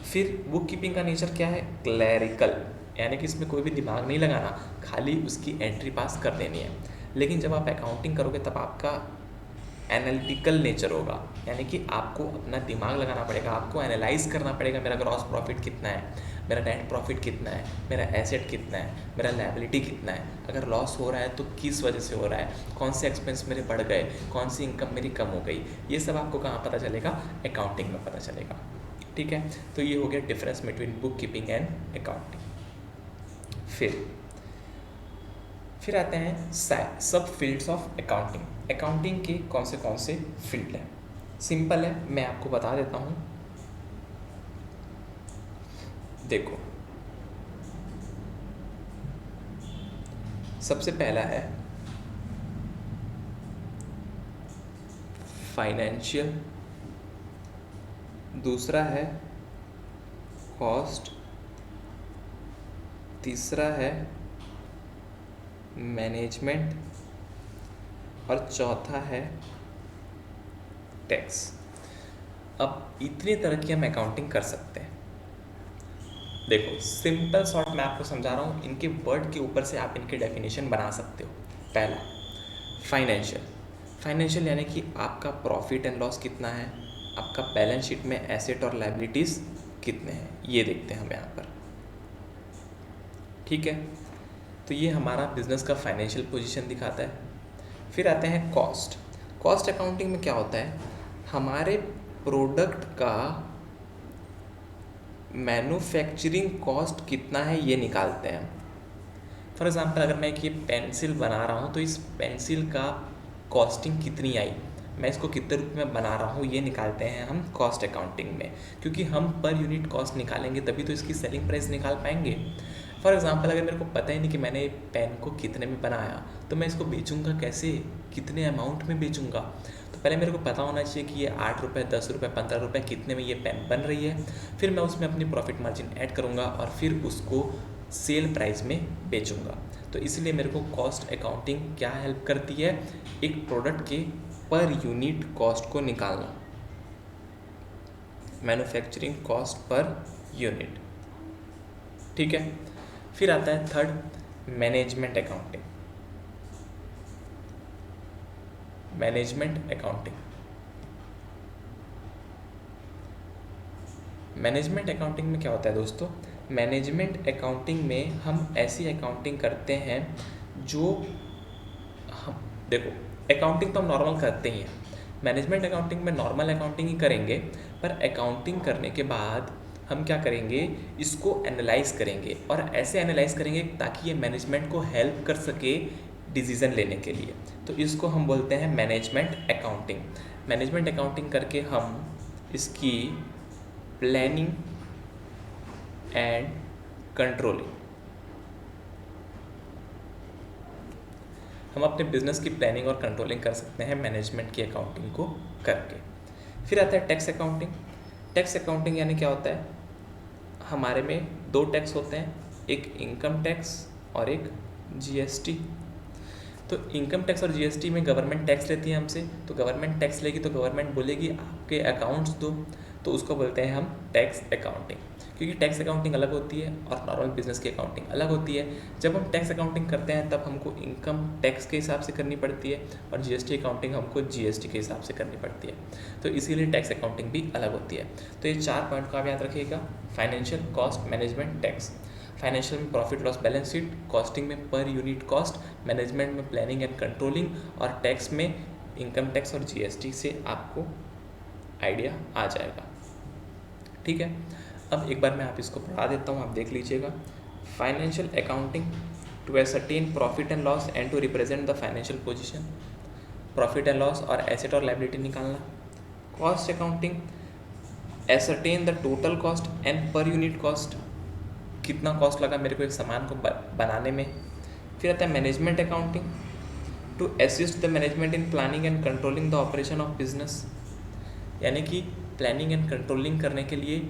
फिर बुक कीपिंग का नेचर क्या है? क्लैरिकल, यानी कि इसमें कोई भी दिमाग नहीं लगाना, खाली उसकी एंट्री पास कर देनी है। लेकिन जब आप अकाउंटिंग करोगे तब आपका एनालिटिकल नेचर होगा, यानी कि आपको अपना दिमाग लगाना पड़ेगा, आपको एनालाइज करना पड़ेगा, मेरा ग्रॉस प्रॉफिट कितना है, मेरा नेट प्रॉफिट कितना है, मेरा एसेट कितना है, मेरा लायबिलिटी कितना है, अगर लॉस हो रहा है तो किस वजह से हो रहा है, कौन से एक्सपेंस मेरे बढ़ गए, कौन सी इनकम मेरी कम हो गई, ये सब आपको कहाँ पता चलेगा? अकाउंटिंग में पता चलेगा। ठीक है, तो ये हो गया difference between book keeping and accounting. फिर आते हैं सब फील्ड्स ऑफ अकाउंटिंग। अकाउंटिंग के कौन से फील्ड हैं? सिंपल है, मैं आपको बता देता हूँ। देखो, सबसे पहला है फाइनेंशियल, दूसरा है कॉस्ट, तीसरा है मैनेजमेंट और चौथा है टैक्स। अब इतनी तरह की हम अकाउंटिंग कर सकते हैं। देखो, सिंपल शॉर्ट मैं आपको समझा रहा हूँ, इनके वर्ड के ऊपर से आप इनके डेफिनेशन बना सकते हो। पहला, फाइनेंशियल यानी कि आपका प्रॉफिट एंड लॉस कितना है, आपका बैलेंस शीट में एसेट और लायबिलिटीज़ कितने हैं, ये देखते हैं हम यहाँ पर। ठीक है, तो ये हमारा बिजनेस का फाइनेंशियल पोजीशन दिखाता है। फिर आते हैं कॉस्ट। कॉस्ट अकाउंटिंग में क्या होता है, हमारे प्रोडक्ट का मैन्युफैक्चरिंग कॉस्ट कितना है ये निकालते हैं। फॉर एग्जांपल अगर मैं एक ये पेंसिल बना रहा हूँ तो इस पेंसिल का कॉस्टिंग कितनी आई, मैं इसको कितने रुपये में बना रहा हूँ, ये निकालते हैं हम कॉस्ट अकाउंटिंग में, क्योंकि हम पर यूनिट कॉस्ट निकालेंगे तभी तो इसकी सेलिंग प्राइस निकाल पाएंगे। फॉर एग्जांपल अगर मेरे को पता ही नहीं कि मैंने पेन को कितने में बनाया तो मैं इसको बेचूंगा कैसे, कितने अमाउंट में बेचूंगा, तो पहले मेरे को पता होना चाहिए कि ये 8 रुपये, 10 रुपये, 15 रुपये कितने में ये पेन बन रही है। फिर मैं उसमें अपनी प्रॉफिट मार्जिन ऐड करूँगा और फिर उसको सेल प्राइस में बेचूंगा। तो इसलिए मेरे को कॉस्ट अकाउंटिंग क्या हेल्प करती है, एक प्रोडक्ट के पर यूनिट कॉस्ट को निकालना, मैन्युफैक्चरिंग कॉस्ट पर यूनिट। ठीक है, फिर आता है third management accounting. Management accounting, management accounting में क्या होता है दोस्तों, मैनेजमेंट अकाउंटिंग में हम ऐसी अकाउंटिंग करते हैं जो हम देखो, अकाउंटिंग तो हम नॉर्मल करते ही हैं, मैनेजमेंट अकाउंटिंग में नॉर्मल अकाउंटिंग ही करेंगे, पर अकाउंटिंग करने के बाद हम क्या करेंगे, इसको एनालाइज करेंगे और ऐसे एनालाइज करेंगे ताकि ये मैनेजमेंट को हेल्प कर सके डिसीज़न लेने के लिए। तो इसको हम बोलते हैं मैनेजमेंट अकाउंटिंग। मैनेजमेंट अकाउंटिंग करके हम इसकी प्लानिंग एंड कंट्रोलिंग, हम अपने बिजनेस की प्लानिंग और कंट्रोलिंग कर सकते हैं मैनेजमेंट की अकाउंटिंग को करके। फिर आता है टैक्स अकाउंटिंग। टैक्स अकाउंटिंग यानी क्या होता है, हमारे में 2 टैक्स होते हैं, एक इनकम टैक्स और एक जीएसटी। तो इनकम टैक्स और जीएसटी में गवर्नमेंट टैक्स लेती है हमसे, तो गवर्नमेंट टैक्स लेगी तो गवर्नमेंट बोलेगी आपके अकाउंट्स दो, तो उसको बोलते हैं हम टैक्स अकाउंटिंग। क्योंकि टैक्स अकाउंटिंग अलग होती है और नॉर्मल बिजनेस की अकाउंटिंग अलग होती है। जब हम टैक्स अकाउंटिंग करते हैं तब हमको इनकम टैक्स के हिसाब से करनी पड़ती है और जीएसटी अकाउंटिंग हमको जीएसटी के हिसाब से करनी पड़ती है, तो इसीलिए टैक्स अकाउंटिंग भी अलग होती है। तो ये 4 पॉइंट को आप याद रखिएगा, financial, cost, management, tax. Financial में profit loss balance sheet, costing में पर यूनिट कॉस्ट, मैनेजमेंट में प्लानिंग एंड कंट्रोलिंग और टैक्स में इनकम टैक्स और जीएसटी से आपको आइडिया आ जाएगा। ठीक है, अब एक बार मैं आप इसको पढ़ा देता हूँ, आप देख लीजिएगा। Financial accounting to ascertain profit and loss and to represent the financial position, profit and loss और एसेट और लायबिलिटी निकालना। Cost accounting ascertain the total cost and per unit cost, कितना कॉस्ट लगा मेरे को एक सामान को बनाने में। फिर आता है management accounting to assist the management in planning and controlling the operation of business, यानी कि प्लानिंग एंड कंट्रोलिंग करने के लिए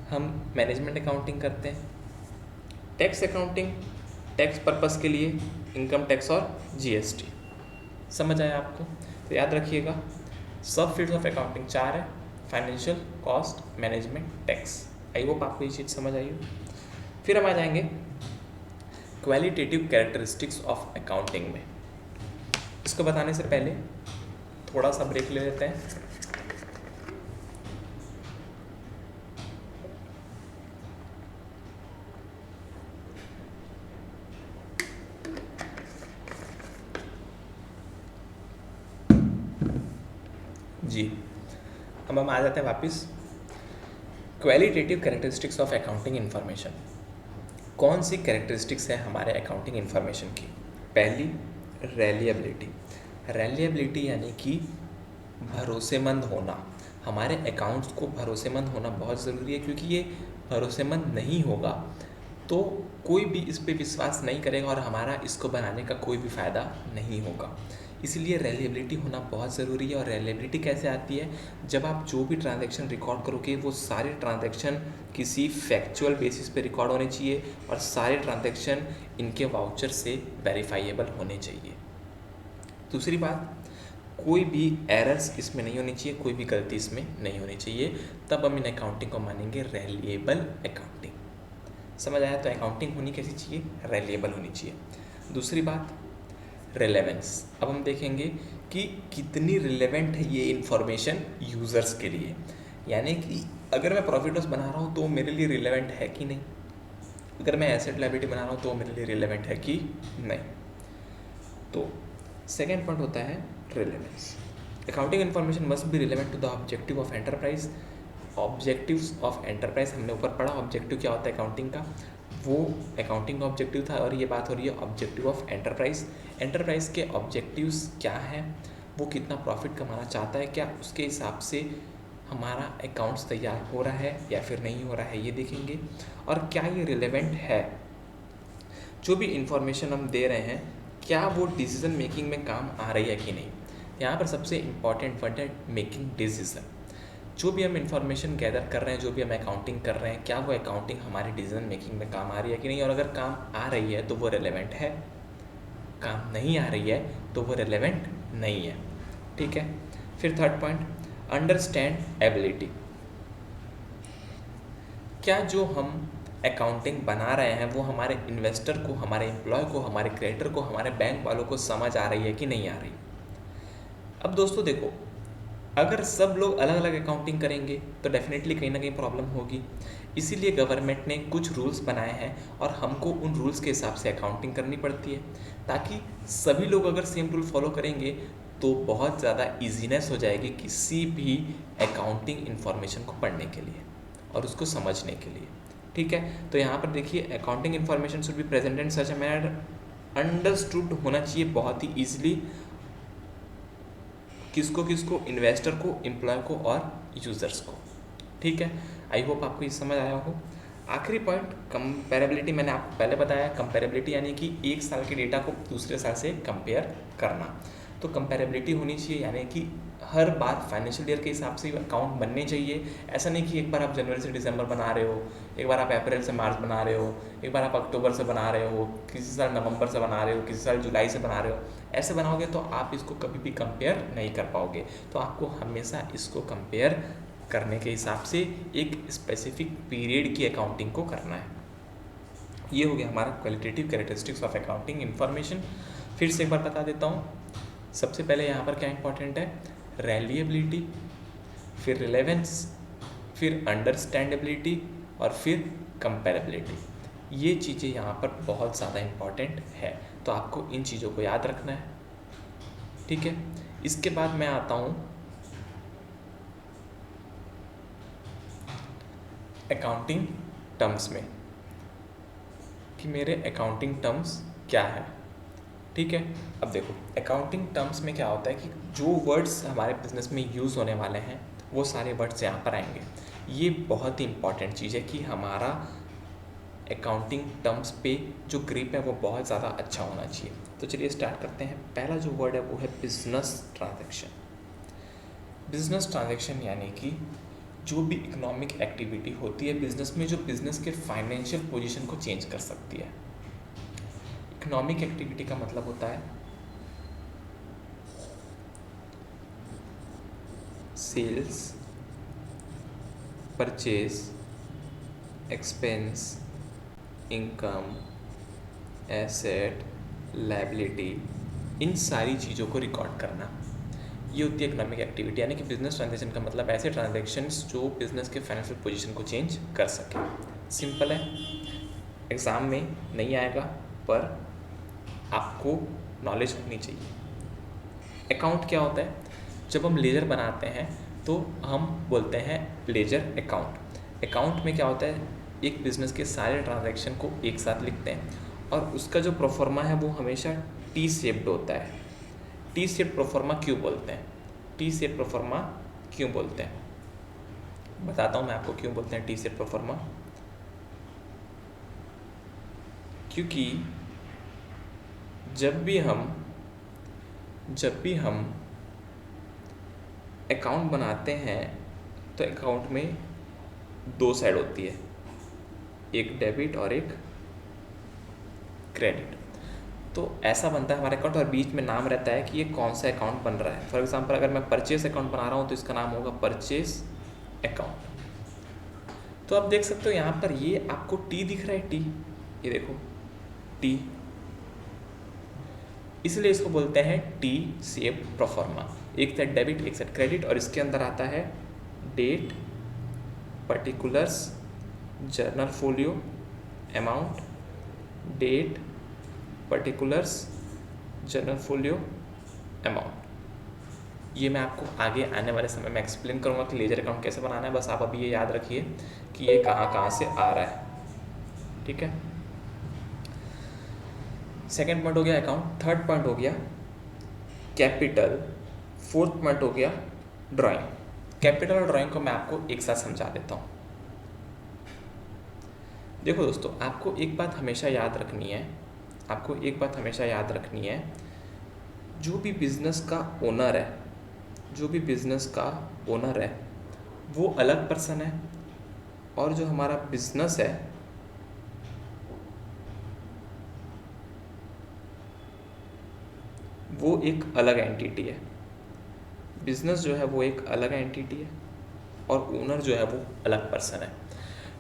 हम मैनेजमेंट अकाउंटिंग करते हैं। टैक्स अकाउंटिंग टैक्स पर्पस के लिए इनकम टैक्स और जीएसटी। समझ आया आपको, तो याद रखिएगा सब फील्ड्स ऑफ अकाउंटिंग 4 है, financial, cost, management, tax. I hope आपको ये चीज़ समझ आई हो। फिर हम आ जाएंगे क्वालिटेटिव कैरेक्टरिस्टिक्स ऑफ अकाउंटिंग में। इसको बताने से पहले थोड़ा सा ब्रेक ले लेते हैं। जी, अब हम आ जाते हैं वापस qualitative characteristics of accounting information. कौन सी कैरेक्टरिस्टिक्स है हमारे अकाउंटिंग इन्फॉर्मेशन की? पहली, रेलिएबिलिटी। रेलिएबिलिटी यानी कि भरोसेमंद होना। हमारे अकाउंट्स को भरोसेमंद होना बहुत ज़रूरी है, क्योंकि ये भरोसेमंद नहीं होगा तो कोई भी इस पे विश्वास नहीं करेगा और हमारा इसको बनाने का कोई भी फ़ायदा नहीं होगा। इसलिए रेलिएबिलिटी होना बहुत ज़रूरी है। और रेलिएबिलिटी कैसे आती है? जब आप जो भी ट्रांजैक्शन रिकॉर्ड करोगे वो सारे ट्रांजैक्शन किसी फैक्चुअल बेसिस पे रिकॉर्ड होने चाहिए और सारे ट्रांजैक्शन इनके वाउचर से वेरीफाइएबल होने चाहिए। दूसरी बात, कोई भी एरर्स इसमें नहीं होनी चाहिए, कोई भी गलती इसमें नहीं होनी चाहिए, तब हम इन अकाउंटिंग को मानेंगे रेलिएबल अकाउंटिंग। समझ आया? तो अकाउंटिंग होनी कैसी चाहिए? रेलिएबल होनी चाहिए। दूसरी बात, रिलेवेंस। अब हम देखेंगे कि कितनी रिलेवेंट है ये इन्फॉर्मेशन यूज़र्स के लिए, यानी कि अगर मैं प्रॉफिट लॉस बना रहा हूँ तो मेरे लिए रिलेवेंट है कि नहीं, अगर मैं एसेट लायबिलिटी बना रहा हूँ तो मेरे लिए रिलेवेंट है कि नहीं। तो सेकेंड पॉइंट होता है relevance. Accounting information must be relevant to the objective of enterprise. Objectives of enterprise हमने ऊपर पढ़ा, ऑब्जेक्टिव क्या होता है अकाउंटिंग का, वो अकाउंटिंग का ऑब्जेक्टिव था, और ये बात हो रही है ऑब्जेक्टिव ऑफ एंटरप्राइज। एंटरप्राइज के ऑब्जेक्टिव्स क्या हैं, वो कितना प्रॉफिट कमाना चाहता है, क्या उसके हिसाब से हमारा अकाउंट्स तैयार हो रहा है या फिर नहीं हो रहा है, ये देखेंगे। और क्या ये रिलेवेंट है, जो भी इंफॉर्मेशन हम दे रहे हैं क्या वो डिसीजन मेकिंग में काम आ रही है कि नहीं। यहाँ पर सबसे इम्पॉर्टेंट वर्ड है मेकिंग डिसीजन। जो भी हम इंफॉर्मेशन गैदर कर रहे हैं, जो भी हम अकाउंटिंग कर रहे हैं, क्या वो अकाउंटिंग हमारी डिसीजन मेकिंग में काम आ रही है कि नहीं, और अगर काम आ रही है तो वो रिलेवेंट है, काम नहीं आ रही है तो वो रिलेवेंट नहीं है। ठीक है। फिर थर्ड पॉइंट, अंडरस्टैंड एबिलिटी। क्या जो हम अकाउंटिंग बना रहे हैं वो हमारे इन्वेस्टर को, हमारे एम्प्लॉय को, हमारे क्रेडिटर को, हमारे बैंक वालों को समझ आ रही है कि नहीं आ रही। अब दोस्तों देखो, अगर सब लोग अलग अलग अकाउंटिंग करेंगे तो डेफिनेटली कहीं ना कहीं प्रॉब्लम होगी। इसीलिए गवर्नमेंट ने कुछ रूल्स बनाए हैं और हमको उन रूल्स के हिसाब से अकाउंटिंग करनी पड़ती है, ताकि सभी लोग अगर सेम रूल फॉलो करेंगे तो बहुत ज़्यादा ईजीनेस हो जाएगी किसी भी अकाउंटिंग इन्फॉर्मेशन को पढ़ने के लिए और उसको समझने के लिए। ठीक है। तो यहाँ पर देखिए, accounting information should be present in such a manner, understood होना चाहिए बहुत ही ईजिली, किसको किसको, इन्वेस्टर को, एम्प्लॉय को और यूज़र्स को। ठीक है। आई होप आपको ये समझ आया हो। आखिरी पॉइंट, कंपेरेबिलिटी। मैंने आपको पहले बताया, कंपेरेबिलिटी यानी कि एक साल के डेटा को दूसरे साल से कंपेयर करना। तो कंपेरेबिलिटी होनी चाहिए, यानी कि हर बार फाइनेंशियल ईयर के हिसाब से अकाउंट बनने चाहिए। ऐसा नहीं कि एक बार आप जनवरी से दिसंबर बना रहे हो, एक बार आप अप्रैल से मार्च बना रहे हो, एक बार आप अक्टूबर से बना रहे हो, किसी साल नवंबर से बना रहे हो, किसी साल जुलाई से बना रहे हो। ऐसे बनाओगे तो आप इसको कभी भी कंपेयर नहीं कर पाओगे। तो आपको हमेशा इसको कंपेयर करने के हिसाब से एक स्पेसिफिक पीरियड की अकाउंटिंग को करना है। ये हो गया हमारा qualitative characteristics of accounting information. फिर से एक बार बता देता हूँ। सबसे पहले यहाँ पर क्या इंपॉर्टेंट है, रिलायबिलिटी, फिर रिलेवेंस, फिर अंडरस्टैंडेबिलिटी और फिर कंपेरेबिलिटी। ये चीज़ें यहाँ पर बहुत ज़्यादा इम्पॉर्टेंट है, तो आपको इन चीज़ों को याद रखना है। ठीक है। इसके बाद मैं आता हूँ अकाउंटिंग टर्म्स में, कि मेरे अकाउंटिंग टर्म्स क्या है। ठीक है। अब देखो, अकाउंटिंग टर्म्स में क्या होता है कि जो वर्ड्स हमारे बिजनेस में यूज़ होने वाले हैं वो सारे वर्ड्स यहाँ पर आएंगे। ये बहुत ही इंपॉर्टेंट चीज़ है कि हमारा अकाउंटिंग टर्म्स पे जो ग्रिप है वो बहुत ज़्यादा अच्छा होना चाहिए। तो चलिए स्टार्ट करते हैं। पहला जो वर्ड है वो है बिजनेस ट्रांजैक्शन। बिजनेस ट्रांजैक्शन यानी कि जो भी इकोनॉमिक एक्टिविटी होती है बिजनेस में, जो बिजनेस के फाइनेंशियल पोजीशन को चेंज कर सकती है। इकोनॉमिक एक्टिविटी का मतलब होता है sales, purchase, expense, income, asset, liability, इन सारी चीज़ों को रिकॉर्ड करना, ये होती है इकोनॉमिक एक्टिविटी। यानी कि बिजनेस ट्रांजैक्शन का मतलब ऐसे ट्रांजैक्शंस जो बिजनेस के फाइनेंशियल पोजीशन को चेंज कर सके। सिंपल है, एग्ज़ाम में नहीं आएगा पर आपको नॉलेज होनी चाहिए। अकाउंट क्या होता है, जब हम लेजर बनाते हैं तो हम बोलते हैं लेजर अकाउंट। अकाउंट में क्या होता है, एक बिजनेस के सारे ट्रांजैक्शन को एक साथ लिखते हैं और उसका जो प्रोफार्मा है वो हमेशा टी शेप्ड होता है। टी शेप प्रोफार्मा क्यों बोलते हैं, टी शेप प्रोफार्मा क्यों बोलते हैं, बताता हूँ मैं आपको क्यों बोलते हैं टी शेप प्रोफार्मा। क्योंकि जब भी हम अकाउंट बनाते हैं तो अकाउंट में दो साइड होती है, एक डेबिट और एक क्रेडिट। तो ऐसा बनता है हमारे अकाउंट और बीच में नाम रहता है कि ये कौन सा अकाउंट बन रहा है। फॉर एग्जांपल अगर मैं परचेस अकाउंट बना रहा हूँ तो इसका नाम होगा परचेस अकाउंट। तो आप देख सकते हो यहाँ पर ये आपको टी दिख रहा है, टी, ये देखो टी। इसलिए इसको बोलते हैं TCF प्रोफॉर्मा। एक सेट डेबिट एक सेट क्रेडिट, और इसके अंदर आता है date, particulars, journal folio, amount, date, particulars, journal folio, amount. ये मैं आपको आगे आने वाले समय में एक्सप्लेन करूँगा कि लेजर अकाउंट कैसे बनाना है। बस आप अभी ये याद रखिए कि ये कहाँ कहाँ से आ रहा है, ठीक है। सेकेंड पॉइंट हो गया अकाउंट, थर्ड पॉइंट हो गया कैपिटल, फोर्थ पॉइंट हो गया ड्राइंग। कैपिटल और ड्राइंग को मैं आपको एक साथ समझा देता हूँ। देखो दोस्तों, आपको एक बात हमेशा याद रखनी है, आपको एक बात हमेशा याद रखनी है, जो भी बिजनेस का ओनर है, जो भी बिजनेस का ओनर है वो अलग पर्सन है, और जो हमारा बिजनेस है वो एक अलग एंटिटी है। बिजनेस जो है वो एक अलग एंटिटी है और ओनर जो है वो अलग पर्सन है।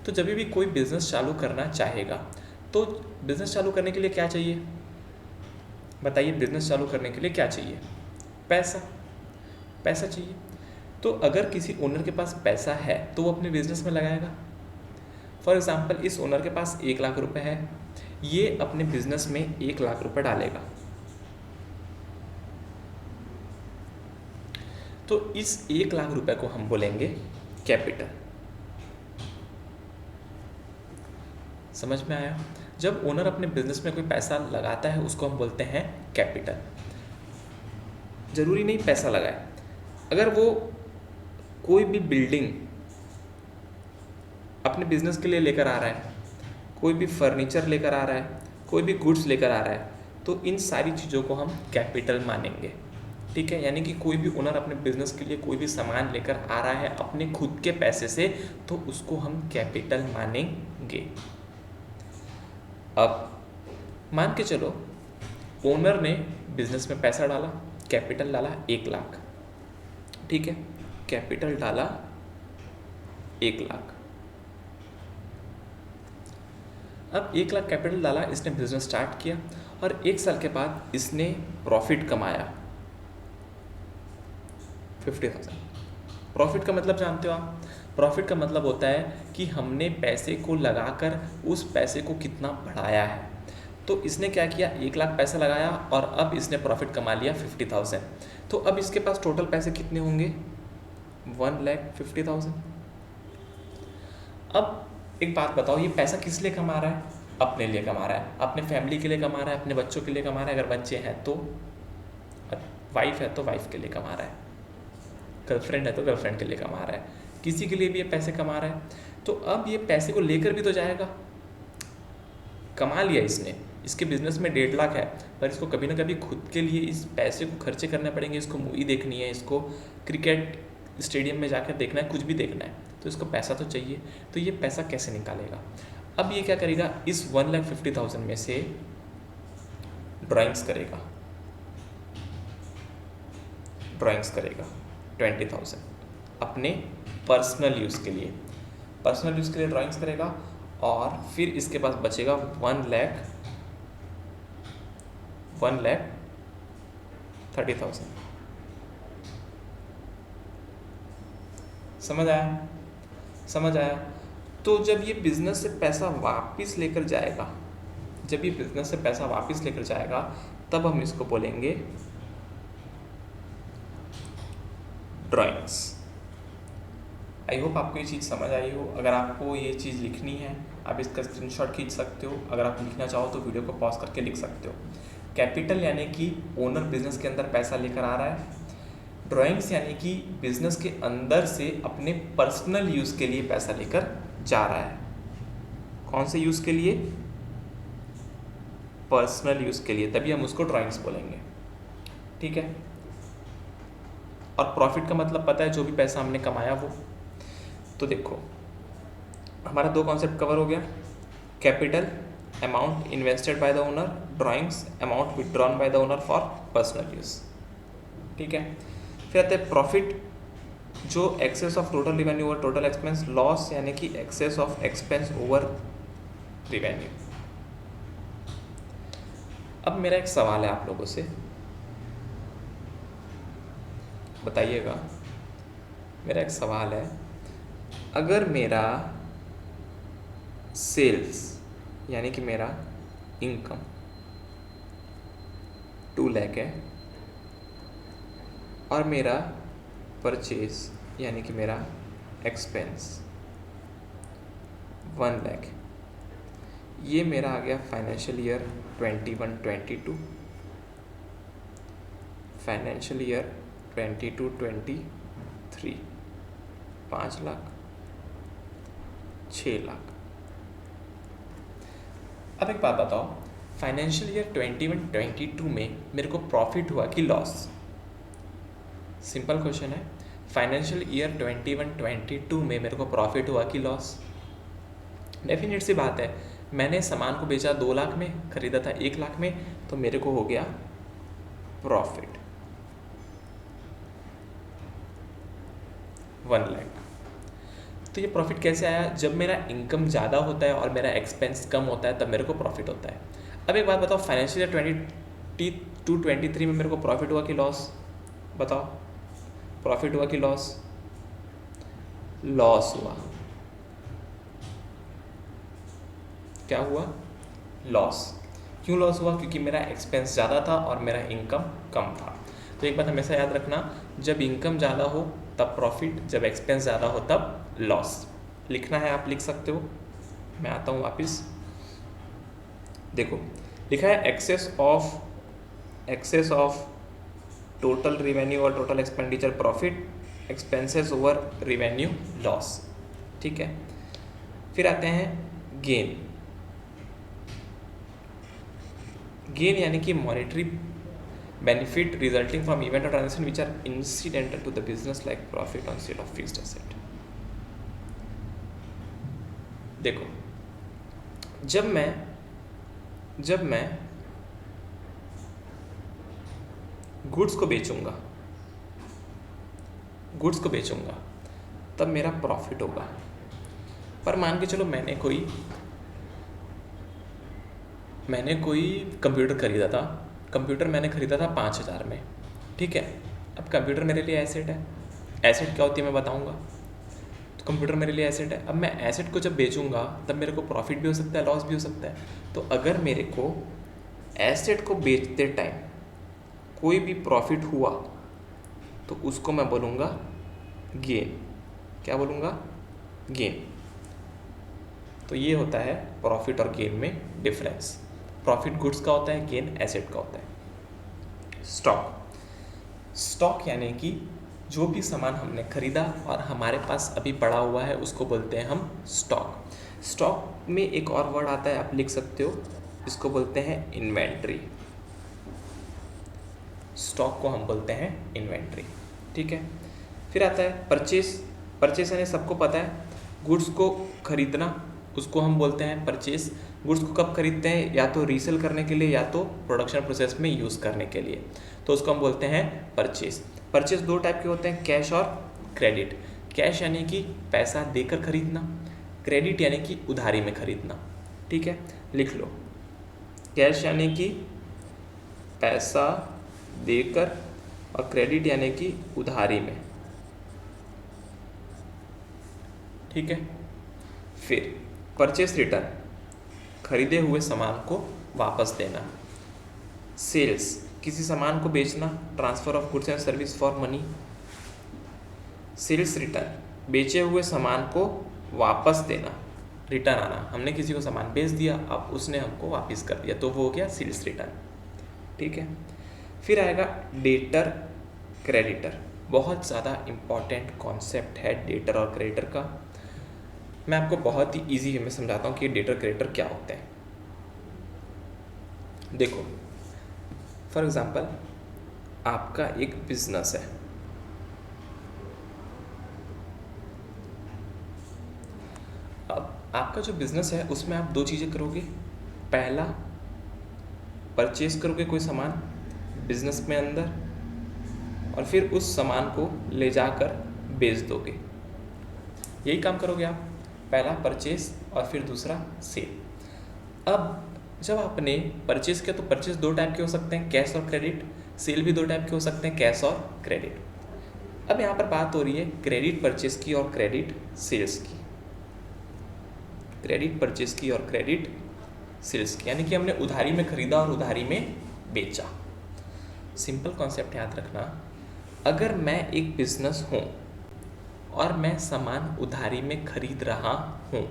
तो जब भी कोई बिजनेस चालू करना चाहेगा तो बिजनेस चालू करने के लिए क्या चाहिए बताइए? बिजनेस चालू करने के लिए क्या चाहिए? पैसा, पैसा चाहिए। तो अगर किसी ओनर के पास पैसा है तो वो अपने बिजनेस में लगाएगा। फॉर एग्जांपल, इस ओनर के पास 1 लाख रुपए है, ये अपने बिजनेस में 1 लाख रुपए डालेगा। तो इस 1 लाख रुपए को हम बोलेंगे कैपिटल। समझ में आया? जब ओनर अपने बिजनेस में कोई पैसा लगाता है उसको हम बोलते हैं कैपिटल। जरूरी नहीं पैसा लगाए, अगर वो कोई भी बिल्डिंग अपने बिजनेस के लिए लेकर आ रहा है, कोई भी फर्नीचर लेकर आ रहा है, कोई भी गुड्स लेकर आ रहा है, तो इन सारी चीज़ों को हम कैपिटल मानेंगे, ठीक है। यानी कि कोई भी ओनर अपने बिजनेस के लिए कोई भी सामान लेकर आ रहा है अपने खुद के पैसे से, तो उसको हम कैपिटल मानेंगे। अब मान के चलो ओनर ने बिजनेस में पैसा डाला, कैपिटल डाला 1 लाख, ठीक है, कैपिटल डाला 1 लाख। अब 1 लाख कैपिटल डाला, इसने बिजनेस स्टार्ट किया और 1 साल के बाद इसने प्रॉफिट कमाया 50,000। प्रॉफिट का मतलब जानते हो आप? प्रॉफिट का मतलब होता है कि हमने पैसे को लगाकर उस पैसे को कितना बढ़ाया है। तो इसने क्या किया, 1 लाख पैसा लगाया और अब इसने प्रॉफिट कमा लिया 50,000। तो अब इसके पास टोटल पैसे कितने होंगे? 1,50,000। अब एक बात बताओ, ये पैसा किस लिए कमा रहा है? अपने लिए कमा रहा है, अपने फैमिली के लिए कमा रहा है, अपने बच्चों के लिए कमा रहा है, अगर बच्चे हैं तो, वाइफ है तो वाइफ के लिए कमा रहा है, गर्लफ्रेंड है तो गर्लफ्रेंड के लिए कमा रहा है, किसी के लिए भी ये पैसे कमा रहा है। तो अब ये पैसे को लेकर भी तो जाएगा। कमा लिया इसने, इसके बिजनेस में 1.5 लाख है, पर इसको कभी ना कभी खुद के लिए इस पैसे को खर्चे करने पड़ेंगे। इसको मूवी देखनी है, इसको क्रिकेट स्टेडियम में जाकर देखना है, कुछ भी देखना है, तो इसको पैसा तो चाहिए। तो ये पैसा कैसे निकालेगा? अब ये क्या करेगा, इस 1,50,000 में से ड्राइंग्स करेगा, 20,000 अपने पर्सनल यूज़ के लिए, ड्राइंग्स करेगा। और फिर इसके पास बचेगा 1,30,000। समझ आया? तो जब ये बिजनेस से पैसा वापस लेकर जाएगा, तब हम इसको बोलेंगे ड्राइंग्स। आई होप आपको ये चीज़ समझ आई हो। अगर आपको ये चीज़ लिखनी है, आप इसका स्क्रीनशॉट खींच सकते हो। अगर आप लिखना चाहो तो वीडियो को पॉज करके लिख सकते हो। कैपिटल यानी कि ओनर बिजनेस के अंदर पैसा लेकर आ रहा है। ड्राइंग्स यानी कि बिजनेस के अंदर से अपने पर्सनल यूज़ के लिए पैसा लेकर जा रहा है। कौन से यूज़ के लिए? पर्सनल यूज़ के लिए, तभी हम उसको ड्राइंग्स बोलेंगे, ठीक है। और प्रॉफिट का मतलब पता है, जो भी पैसा हमने कमाया वो। तो देखो, हमारा 2 कॉन्सेप्ट कवर हो गया, capital amount invested by the owner, drawings amount withdrawn by the owner for personal use, ठीक है। फिर आते हैं प्रॉफिट, जो excess of total revenue over total expense, loss यानी कि excess of expense over revenue. अब मेरा एक सवाल है आप लोगों से, बताइएगा। मेरा एक सवाल है, अगर मेरा सेल्स यानी कि मेरा इनकम 2 लाख है और मेरा परचेज यानी कि मेरा एक्सपेंस 1 लाख, ये मेरा आ गया financial year 21-22, financial year 22-23, 5 lakh, 6 lakh. अब एक बात बताओ, फाइनेंशियल ईयर 21-22 में मेरे को प्रॉफिट हुआ कि लॉस? सिंपल क्वेश्चन है, फाइनेंशियल ईयर 21-22 में मेरे को प्रॉफिट हुआ कि लॉस? डेफिनेट सी बात है, मैंने सामान को बेचा 2 लाख में, खरीदा था 1 लाख में, तो मेरे को हो गया प्रॉफिट 1 लाख। तो ये प्रॉफिट कैसे आया? जब मेरा इनकम ज़्यादा होता है और मेरा एक्सपेंस कम होता है तब मेरे को प्रॉफिट होता है। अब एक बात बताओ, फाइनेंशियल ईयर 22-23 में मेरे को प्रॉफिट हुआ कि लॉस? बताओ, प्रॉफिट हुआ कि लॉस? लॉस हुआ। क्या हुआ? लॉस। क्यों लॉस हुआ? क्योंकि मेरा एक्सपेंस ज़्यादा था और मेरा इनकम कम था। तो एक बात हमेशा याद रखना, जब इनकम ज़्यादा हो तब प्रॉफिट, जब एक्सपेंस ज़्यादा हो तब लॉस। लिखना है आप लिख सकते हो, मैं आता हूँ वापस। देखो लिखा है एक्सेस ऑफ टोटल रिवेन्यू और total expenditure profit, expenses over revenue loss. ठीक है, फिर आते हैं गेन। गेन यानी कि monetary benefit resulting from event और transaction which are incidental to the business like profit on sale of fixed asset. देखो, जब मैं गुड्स को बेचूंगा तब मेरा प्रॉफिट होगा। पर मान के चलो मैंने कोई कंप्यूटर खरीदा था, कंप्यूटर मैंने खरीदा था 5,000 में। ठीक है, अब कंप्यूटर मेरे लिए एसेट है। एसेट क्या होती है मैं बताऊंगा। तो कंप्यूटर मेरे लिए एसेट है। अब मैं एसेट को जब बेचूंगा तब मेरे को प्रॉफिट भी हो सकता है, लॉस भी हो सकता है। तो अगर मेरे को एसेट को बेचते टाइम कोई भी प्रॉफिट हुआ तो उसको मैं बोलूँगा गेन। क्या बोलूँगा? गेन। तो ये होता है प्रॉफिट और गेन में डिफरेंस। प्रॉफिट गुड्स का होता है, गेन एसेट का होता है। स्टॉक यानी कि जो भी सामान हमने खरीदा और हमारे पास अभी पड़ा हुआ है उसको बोलते हैं हम स्टॉक। स्टॉक में एक और वर्ड आता है, आप लिख सकते हो, इसको बोलते हैं इन्वेंट्री। स्टॉक को हम बोलते हैं इन्वेंट्री। ठीक है, फिर आता है परचेस यानी सबको पता है, गुड्स को खरीदना, उसको हम बोलते हैं परचेस। गुड्स को कब खरीदते हैं? या तो रीसेल करने के लिए या तो प्रोडक्शन प्रोसेस में यूज़ करने के लिए, तो उसको हम बोलते हैं परचेस। परचेस 2 टाइप के होते हैं, कैश और क्रेडिट। कैश यानी कि पैसा देकर खरीदना, क्रेडिट यानी कि उधारी में खरीदना। ठीक है, लिख लो, कैश यानी कि पैसा देकर और क्रेडिट यानी कि उधारी में। ठीक है, फिर परचेस रिटर्न, खरीदे हुए सामान को वापस देना। सेल्स, किसी सामान को बेचना, transfer of goods and service for money. Sales return, बेचे हुए सामान को वापस देना, रिटर्न आना। हमने किसी को सामान बेच दिया, अब उसने हमको वापस कर दिया, तो वो हो गया सेल्स रिटर्न। ठीक है, फिर आएगा डेटर क्रेडिटर। बहुत ज़्यादा इम्पॉर्टेंट कॉन्सेप्ट है डेटर और क्रेडिटर का। मैं आपको बहुत ही ईजी वे में समझाता हूँ कि डेटर क्रेडिटर क्या होते हैं। देखो, फॉर एग्जांपल आपका एक बिजनेस है, अब आपका जो बिजनेस है उसमें आप 2 चीज़ें करोगे। पहला, परचेज करोगे कोई सामान बिजनेस में अंदर, और फिर उस सामान को ले जाकर बेच दोगे। यही काम करोगे आप, पहला परचेज और फिर दूसरा सेल। अब जब आपने परचेज किया तो परचेज दो टाइप के हो सकते हैं, कैश और क्रेडिट। सेल भी दो टाइप के हो सकते हैं, कैश और क्रेडिट। अब यहाँ पर बात हो रही है क्रेडिट परचेज की और क्रेडिट सेल्स की। क्रेडिट परचेज की और क्रेडिट सेल्स की, यानी कि हमने उधारी में खरीदा और उधारी में बेचा। सिंपल कॉन्सेप्ट याद रखना, अगर मैं एक बिजनेस हूँ और मैं सामान उधारी में खरीद रहा हूँ,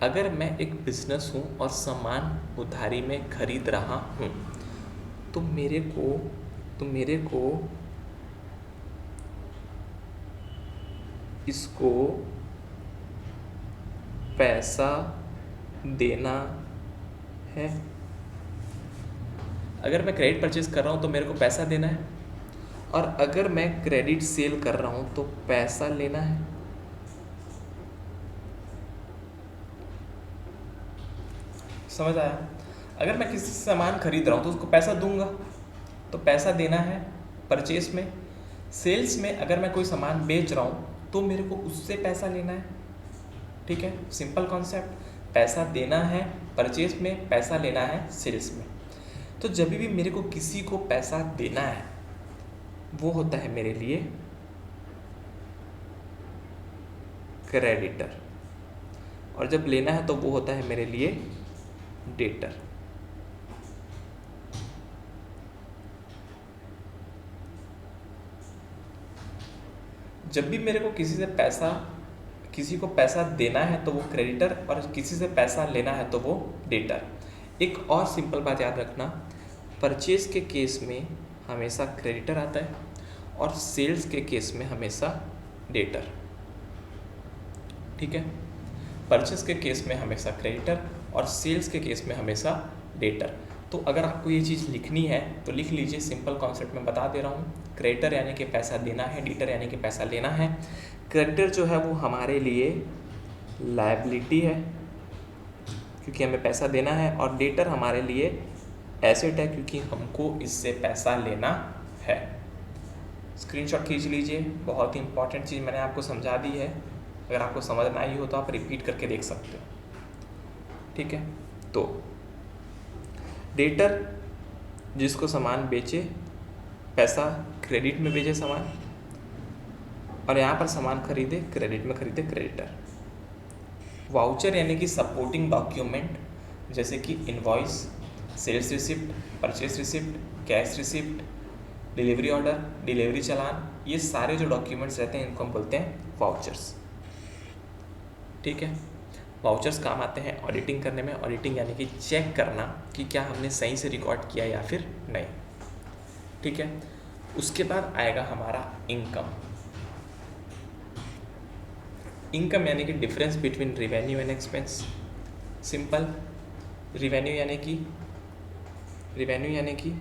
अगर मैं एक बिजनेस हूँ और सामान उधारी में खरीद रहा हूँ, तो मेरे को इसको पैसा देना है। अगर मैं क्रेडिट परचेज कर रहा हूँ तो मेरे को पैसा देना है, और अगर मैं क्रेडिट सेल कर रहा हूँ तो पैसा लेना है। समझ आया? अगर मैं किसी से सामान खरीद रहा हूँ तो उसको पैसा दूंगा, तो पैसा देना है परचेस में। सेल्स में अगर मैं कोई सामान बेच रहा हूँ तो मेरे को उससे पैसा लेना है। ठीक है, सिंपल कॉन्सेप्ट, पैसा देना है परचेस में, पैसा लेना है सेल्स में। तो जब भी मेरे को किसी को पैसा देना है वो होता है मेरे लिए क्रेडिटर, और जब लेना है तो वो होता है मेरे लिए डेटर। जब भी मेरे को किसी को पैसा देना है तो वो क्रेडिटर, और किसी से पैसा लेना है तो वो डेटर। एक और सिंपल बात याद रखना, परचेज के केस में हमेशा क्रेडिटर आता है और सेल्स के केस में हमेशा डेटर। ठीक है, परचेज के केस में हमेशा क्रेडिटर और सेल्स के केस में हमेशा डेटर। तो अगर आपको ये चीज़ लिखनी है तो लिख लीजिए, सिंपल कॉन्सेप्ट में बता दे रहा हूँ। क्रेडिटर यानी कि पैसा देना है, डेटर यानी कि पैसा लेना है। क्रेडिटर जो है वो हमारे लिए लायबिलिटी है क्योंकि हमें पैसा देना है, और डेटर हमारे लिए एसेट है क्योंकि हमको इससे पैसा लेना है। स्क्रीनशॉट खींच लीजिए, बहुत ही इंपॉर्टेंट चीज़ मैंने आपको समझा दी है। अगर आपको समझ ना आई हो तो आप रिपीट करके देख सकते हो। ठीक है, तो डेटर जिसको सामान बेचे, पैसा क्रेडिट में बेचे सामान, और यहाँ पर सामान खरीदे क्रेडिट में खरीदे क्रेडिटर। वाउचर यानी कि सपोर्टिंग डॉक्यूमेंट, जैसे कि invoice, sales receipt, purchase receipt, cash receipt, delivery order, delivery challan, ये सारे जो डॉक्यूमेंट्स रहते हैं इनको हम बोलते हैं वाउचर्स। ठीक है, वाउचर्स काम आते हैं ऑडिटिंग करने में। ऑडिटिंग यानी कि चेक करना कि क्या हमने सही से रिकॉर्ड किया या फिर नहीं। ठीक है, उसके बाद आएगा हमारा इनकम। इनकम यानी कि difference between revenue and expense. Simple, revenue यानी कि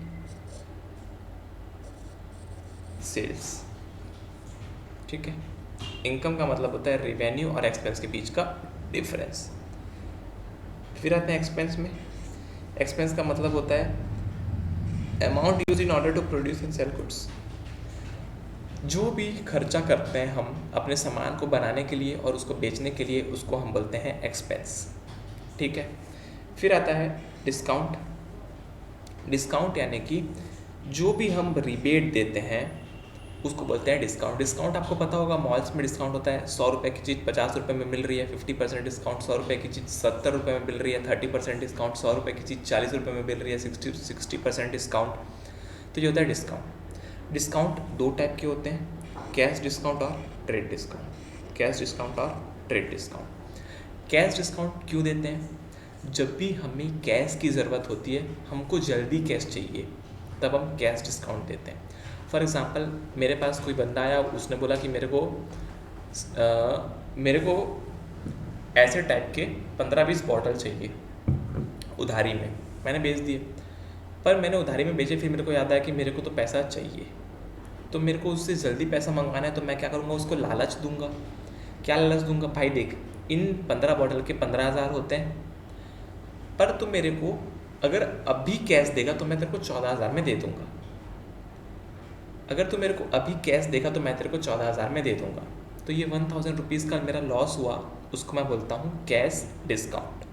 सेल्स। ठीक है, इनकम का मतलब होता है रिवेन्यू और एक्सपेंस के बीच का डिफरेंस। फिर आते हैं एक्सपेंस में। एक्सपेंस का मतलब होता है amount use in order to produce and sell goods. जो भी खर्चा करते हैं हम अपने सामान को बनाने के लिए और उसको बेचने के लिए, उसको हम बोलते हैं एक्सपेंस। ठीक है, फिर आता है डिस्काउंट। डिस्काउंट यानी कि जो भी हम रिबेट देते हैं उसको बोलते हैं डिस्काउंट। डिस्काउंट आपको पता होगा, मॉल्स में डिस्काउंट होता है। 100 रुपये की चीज़ 50 रुपये में मिल रही है, 50% डिस्काउंट। 100 रुपये की चीज़ 70 रुपये में मिल रही है, 30% डिस्काउंट। 100 रुपये की चीज़ 40 रुपये में मिल रही है, 60% डिस्काउंट। तो ये होता है डिस्काउंट। डिस्काउंट दो टाइप के होते हैं, कैश डिस्काउंट और ट्रेड डिस्काउंट। कैश डिस्काउंट और ट्रेड डिस्काउंट। कैश डिस्काउंट क्यों देते हैं? जब भी हमें कैश की ज़रूरत होती है, हमको जल्दी कैश चाहिए, तब हम कैश डिस्काउंट देते हैं। फॉर एग्ज़ाम्पल, मेरे पास कोई बंदा आया, उसने बोला कि मेरे को ऐसे टाइप के 15-20 बॉटल चाहिए उधारी में। मैंने बेच दिए, पर मैंने उधारी में बेचे, फिर मेरे को याद आया कि मेरे को तो पैसा चाहिए, तो मेरे को उससे जल्दी पैसा मंगवाना है। तो मैं क्या करूँगा, उसको लालच दूंगा। क्या लालच दूंगा? भाई देख, इन 15 बॉटल के 15,000 होते हैं, पर तू मेरे को अगर अभी कैश देगा तो मैं तेरे को 14,000 में दे दूंगा। अगर तू मेरे को अभी कैश देगा तो मैं तेरे को 14,000 में दे दूंगा। तो ये 1,000 रुपीज़ का मेरा लॉस हुआ, उसको मैं बोलता हूँ कैश डिस्काउंट।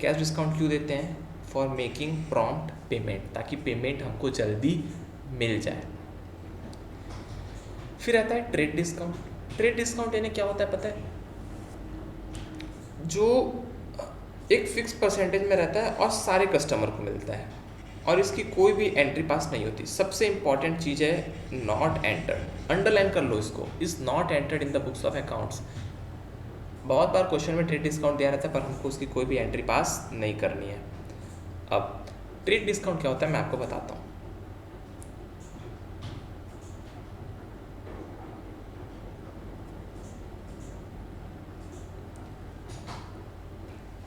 कैश डिस्काउंट क्यों देते हैं? फॉर मेकिंग प्रॉम्प्ट पेमेंट, ताकि पेमेंट हमको जल्दी मिल जाए। फिर आता है ट्रेड डिस्काउंट। ट्रेड डिस्काउंट यानी क्या होता है पता है? जो एक फिक्स परसेंटेज में रहता है और सारे कस्टमर को मिलता है और इसकी कोई भी एंट्री पास नहीं होती। सबसे इंपॉर्टेंट चीज़ है नॉट एंटर्ड। अंडरलाइन कर लो इसको, is not entered in the books of accounts. बहुत बार क्वेश्चन में ट्रेड डिस्काउंट दिया रहता है पर हमको उसकी कोई भी एंट्री पास नहीं करनी है। अब ट्रेड डिस्काउंट क्या होता है मैं आपको बताता हूँ।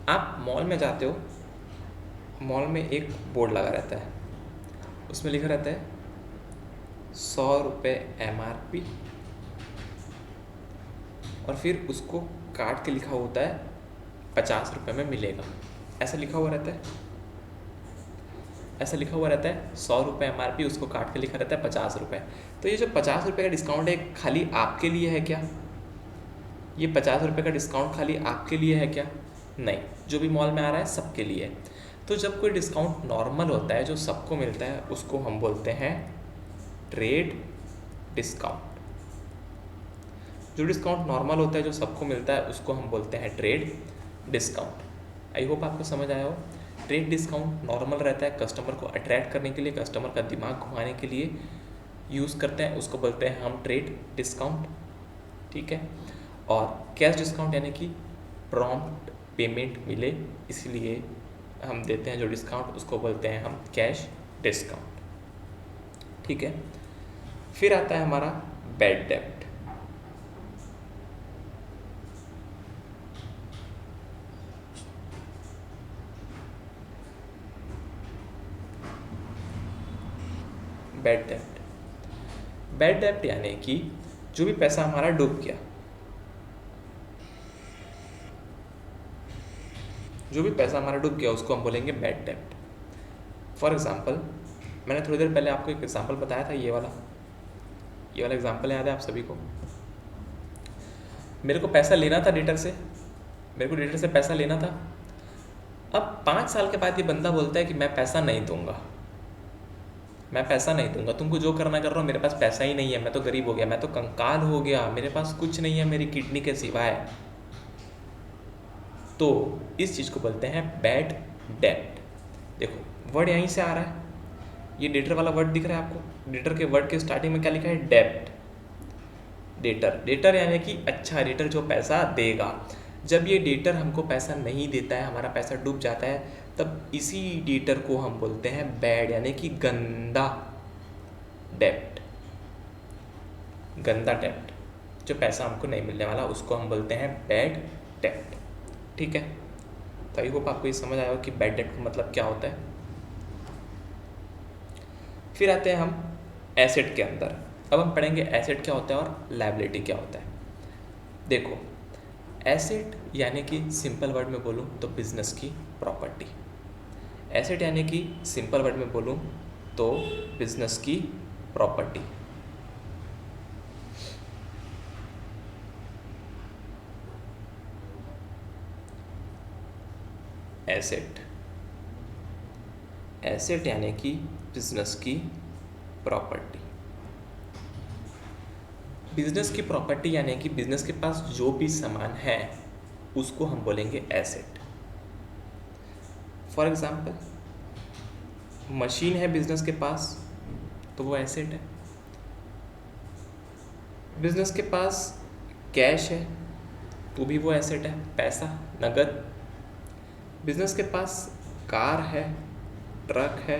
आप मॉल में जाते हो, मॉल में एक बोर्ड लगा रहता है, उसमें लिखा रहता है 100 रुपये MRP और फिर उसको काट के लिखा होता है 50 रुपये में मिलेगा। ऐसा लिखा हुआ रहता है, ऐसा लिखा हुआ रहता है 100 रुपये MRP, उसको काट के लिखा रहता है 50 रुपये। तो ये जो 50 रुपये का डिस्काउंट है खाली आपके लिए है क्या? ये 50 रुपये का डिस्काउंट खाली आपके लिए है क्या? नहीं, जो भी मॉल में आ रहा है सबके लिए है। तो जब कोई डिस्काउंट नॉर्मल होता है जो सबको मिलता है उसको हम बोलते हैं ट्रेड डिस्काउंट। जो डिस्काउंट नॉर्मल होता है जो सबको मिलता है उसको हम बोलते हैं ट्रेड डिस्काउंट। आई होप आपको समझ आया हो। ट्रेड डिस्काउंट नॉर्मल रहता है, कस्टमर को अट्रैक्ट करने के लिए, कस्टमर का दिमाग घुमाने के लिए यूज़ करते हैं, उसको बोलते हैं हम ट्रेड डिस्काउंट। ठीक है। और कैश डिस्काउंट यानी कि प्रॉम्प्ट पेमेंट मिले इसलिए हम देते हैं जो डिस्काउंट, उसको बोलते हैं हम कैश डिस्काउंट। ठीक है। फिर आता है हमारा बैड डेब्ट। बैड डेब्ट, बैड डेब्ट यानी कि जो भी पैसा हमारा डूब गया, जो भी पैसा हमारा डूब गया उसको हम बोलेंगे बैड डेब्ट। फॉर एग्जांपल मैंने थोड़ी देर पहले आपको एक एग्जांपल बताया था, ये वाला एग्जांपल याद है आप सभी को? मेरे को पैसा लेना था डेटर से, मेरे को डेटर से पैसा लेना था। अब 5 साल के बाद ये बंदा बोलता है कि मैं पैसा नहीं दूंगा, मैं पैसा नहीं दूंगा, तुमको जो करना कर रहा हो, मेरे पास पैसा ही नहीं है, मैं तो गरीब हो गया, मैं तो कंकाल हो गया, मेरे पास कुछ नहीं है मेरी किडनी के सिवाय। तो इस चीज़ को बोलते हैं बैड डेब्ट। देखो वर्ड यहीं से आ रहा है, ये डेटर वाला वर्ड दिख रहा है आपको? डेटर के वर्ड के स्टार्टिंग में क्या लिखा है? डेब्ट। डेटर, डेटर यानी कि अच्छा डेटर जो पैसा देगा। जब ये डेटर हमको पैसा नहीं देता है, हमारा पैसा डूब जाता है, तब इसी डेटर को हम बोलते हैं बैड यानी कि गंदा डेब्ट। गंदा डेब्ट, जो पैसा हमको नहीं मिलने वाला उसको हम बोलते हैं बैड डेब्ट। ठीक है। तो आई होप आपको ये समझ आया हो कि बैड डेब्ट का मतलब क्या होता है। फिर आते हैं हम एसेट के अंदर। अब हम पढ़ेंगे एसेट क्या होता है और लायबिलिटी क्या होता है। देखो एसेट यानी कि सिंपल वर्ड में बोलूँ तो बिजनेस की प्रॉपर्टी। एसेट यानी कि सिंपल वर्ड में बोलूँ तो बिजनेस की प्रॉपर्टी। एसेट, एसेट यानी कि बिजनेस की प्रॉपर्टी। बिजनेस की प्रॉपर्टी यानी कि बिजनेस के पास जो भी सामान है उसको हम बोलेंगे एसेट। फॉर एग्जाम्पल मशीन है बिजनेस के पास तो वो एसेट है। बिजनेस के पास कैश है तो भी वो एसेट है, पैसा, नगद। बिजनेस के पास कार है, ट्रक है,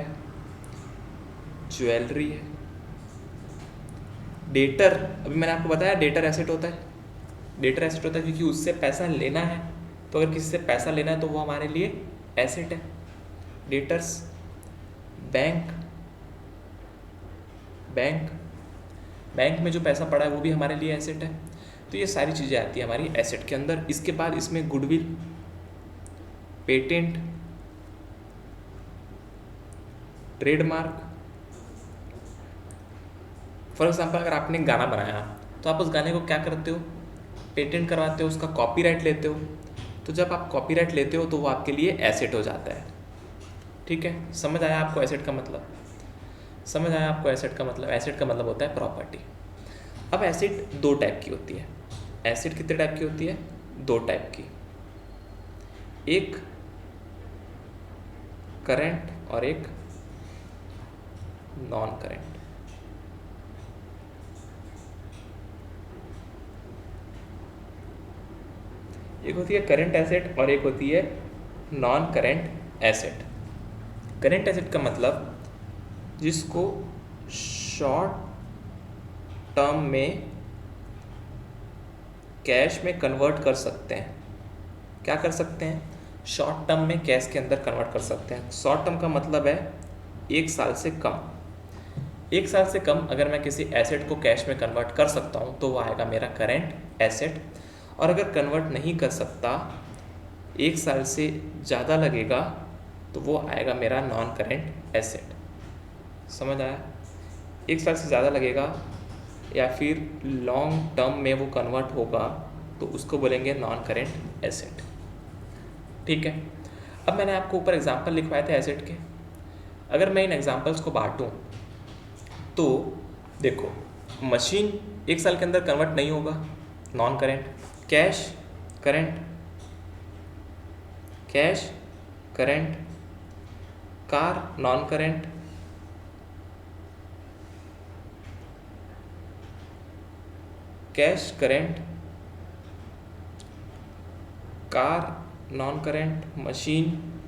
ज्वेलरी है। डेटर, अभी मैंने आपको बताया डेटर एसेट होता है। डेटर एसेट होता है क्योंकि उससे पैसा लेना है, तो अगर किसी से पैसा लेना है तो वो हमारे लिए एसेट है, डेटर्स। बैंक, बैंक बैंक में जो पैसा पड़ा है वो भी हमारे लिए एसेट है। तो ये सारी चीज़ें आती है हमारी एसेट के अंदर। इसके बाद इसमें goodwill, patent, trademark. For example अगर आपने गाना बनाया तो आप उस गाने को क्या करते हो? पेटेंट करवाते हो, उसका कॉपीराइट लेते हो, तो जब आप कॉपीराइट लेते हो तो वो आपके लिए एसेट हो जाता है। ठीक है, समझ आया आपको एसेट का मतलब? समझ आया आपको एसेट का मतलब? एसेट का मतलब होता है प्रॉपर्टी। अब एसेट दो टाइप की होती है। एसेट कितने टाइप की होती है? दो टाइप की, एक करंट और एक नॉन करंट। एक होती है करंट एसेट और एक होती है non current asset. Current asset का मतलब जिसको शॉर्ट टर्म में कैश में कन्वर्ट कर सकते हैं। क्या कर सकते हैं? शॉर्ट टर्म में कैश के अंदर कन्वर्ट कर सकते हैं। शॉर्ट टर्म का मतलब है 1 साल से कम। 1 साल से कम अगर मैं किसी एसेट को कैश में कन्वर्ट कर सकता हूँ तो वो आएगा मेरा करंट एसेट। और अगर कन्वर्ट नहीं कर सकता, 1 साल से ज़्यादा लगेगा, तो वो आएगा मेरा नॉन करंट एसेट। समझ आया? 1 साल से ज़्यादा लगेगा या फिर लॉन्ग टर्म में वो कन्वर्ट होगा तो उसको बोलेंगे नॉन करंट एसेट। ठीक है, अब मैंने आपको ऊपर एग्जाम्पल लिखवाए थे एसेट के। अगर मैं इन एग्जाम्पल्स को बांटूं तो देखो, मशीन 1 साल के अंदर कन्वर्ट नहीं होगा, non current. Cash current, cash current. Car non current, cash current. Car non current, machine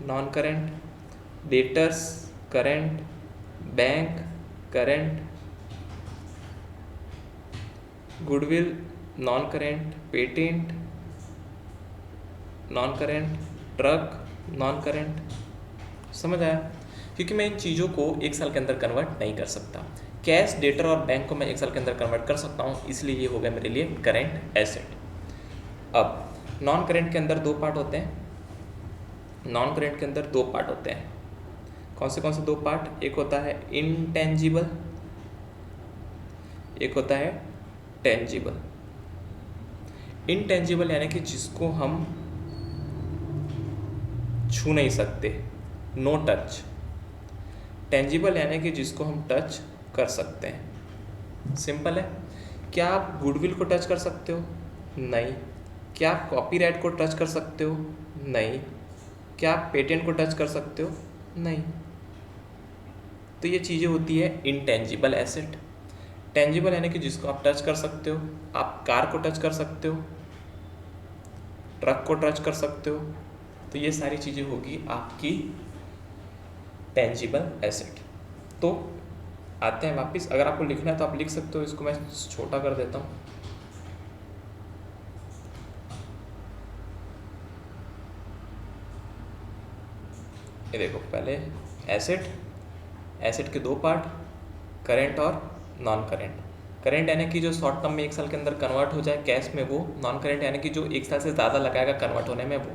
non current, debtors current, bank current, goodwill non current, patent non current, truck non current. समझ आया? क्योंकि मैं इन चीज़ों को 1 साल के अंदर कन्वर्ट नहीं कर सकता। कैश, डेटर और बैंक को मैं 1 साल के अंदर कन्वर्ट कर सकता हूँ, इसलिए ये हो गया मेरे लिए करंट एसेट। अब नॉन करंट के अंदर दो पार्ट होते हैं। नॉन करंट के अंदर दो पार्ट होते हैं। कौन से दो पार्ट? एक होता है इनटेंजिबल, एक होता है टेंजिबल। इनटेंजिबल यानी कि जिसको हम छू नहीं सकते, नो टच। टेंजिबल यानी कि जिसको हम टच कर सकते हैं। सिंपल है। क्या आप गुडविल को टच कर सकते हो? नहीं। क्या आप कॉपीराइट को टच कर सकते हो? नहीं। क्या आप पेटेंट को टच कर सकते हो? नहीं। तो ये चीज़ें होती है इनटेंजिबल एसेट। टेंजिबल यानी कि जिसको आप टच कर सकते हो। आप कार को टच कर सकते हो, ट्रक को टच कर सकते हो। तो ये सारी चीज़ें होगी आपकी टेंजिबल एसेट। तो आते हैं वापस। अगर आपको लिखना है तो आप लिख सकते हो, इसको मैं छोटा कर देता हूँ। ये देखो, पहले एसेट के दो पार्ट, करंट और नॉन करंट। करंट यानी कि जो शॉर्ट टर्म में 1 साल के अंदर कन्वर्ट हो जाए कैश में, वो। नॉन करंट यानी कि जो 1 साल से ज़्यादा लगाएगा कन्वर्ट होने में, वो।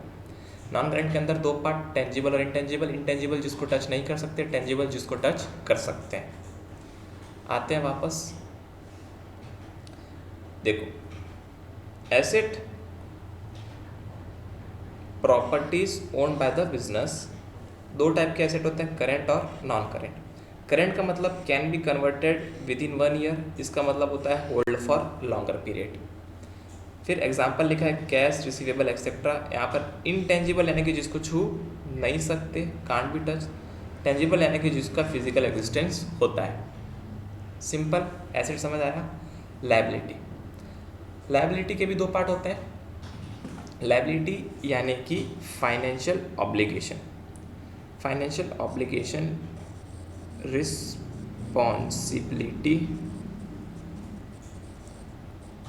नॉन करंट के अंदर दो पार्ट, टेंजिबल और इनटेंजिबल। इनटेंजिबल जिसको टच नहीं कर सकते, टेंजिबल जिसको टच कर सकते हैं। आते हैं वापस। देखो, asset properties owned by the business. दो टाइप के एसेट होते हैं, करंट और नॉन करंट। करंट का मतलब can be converted with in 1 year. इसका मतलब होता है होल्ड फॉर लॉन्गर पीरियड। फिर एग्जाम्पल लिखा है कैश, रिसीवेबल एक्सेट्रा। यहाँ पर इनटेंजिबल यानी कि जिसको छू नहीं सकते, कांट बी टच। टेंजिबल यानी कि जिसका फिजिकल एग्जिस्टेंस होता है। सिंपल एसेट समझ आया? लायबिलिटी। लायबिलिटी के भी दो पार्ट होते हैं। लायबिलिटी यानी कि financial obligation. Financial obligation, responsibility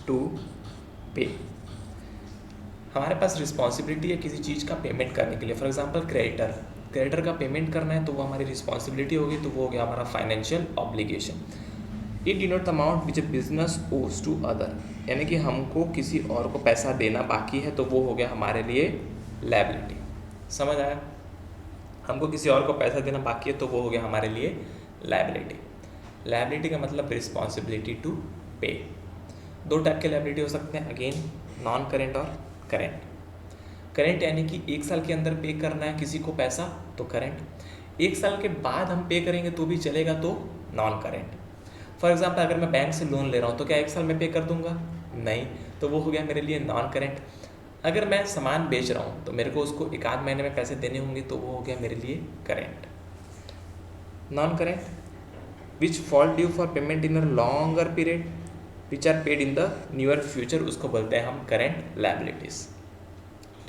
to pay. हमारे पास रिस्पॉन्सिबिलिटी है किसी चीज़ का पेमेंट करने के लिए। फॉर एग्जांपल क्रेडिटर का पेमेंट करना है तो वो हमारी रिस्पॉन्सिबिलिटी होगी, तो वो हो गया हमारा financial obligation. It denote the amount which A business ओज टू अदर, यानी कि हमको किसी और को पैसा देना बाकी है, तो वो हो गया हमारे लिए लायबिलिटी। समझ आया? हमको किसी और को पैसा देना बाकी है तो वो हो गया हमारे लिए लायबिलिटी। लायबिलिटी का मतलब रिस्पॉन्सिबिलिटी टू पे। दो टाइप के लायबिलिटी हो सकते हैं, अगेन नॉन करेंट और करेंट। करेंट यानी कि 1 साल के अंदर पे करना है किसी को पैसा तो करेंट, 1 साल के बाद हम पे करेंगे तो भी चलेगा तो नॉन करेंट। फॉर एग्जाम्पल अगर मैं बैंक से लोन ले रहा हूँ तो क्या 1 साल में पे कर दूंगा? नहीं, तो वो हो गया मेरे लिए नॉन करेंट। अगर मैं सामान बेच रहा हूँ तो मेरे को उसको 1 आध महीने में पैसे देने होंगे तो वो हो गया मेरे लिए current. Non current, which fall due for payment in a longer period which are paid in the near future, उसको बोलते हैं हम करेंट लायबिलिटीज।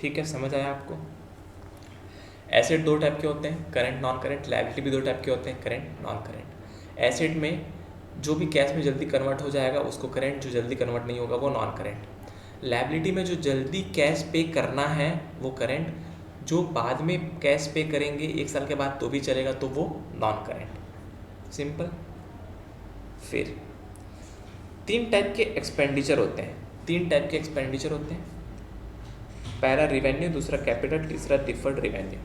ठीक है, समझ आया आपको? एसेट 2 टाइप के होते हैं, करेंट नॉन करेंट। लायबिलिटी भी 2 टाइप के होते हैं, करेंट नॉन करेंट। एसेट में जो भी कैश में जल्दी कन्वर्ट हो जाएगा उसको करेंट, जो जल्दी कन्वर्ट नहीं होगा वो नॉन करेंट। लायबिलिटी में जो जल्दी कैश पे करना है वो करेंट, जो बाद में कैश पे करेंगे 1 साल के बाद तो भी चलेगा तो वो नॉन करेंट। सिंपल। फिर 3 टाइप के एक्सपेंडिचर होते हैं, 3 टाइप के एक्सपेंडिचर होते हैं। पहला रिवेन्यू, दूसरा कैपिटल, तीसरा डिफर्ड रिवेन्यू।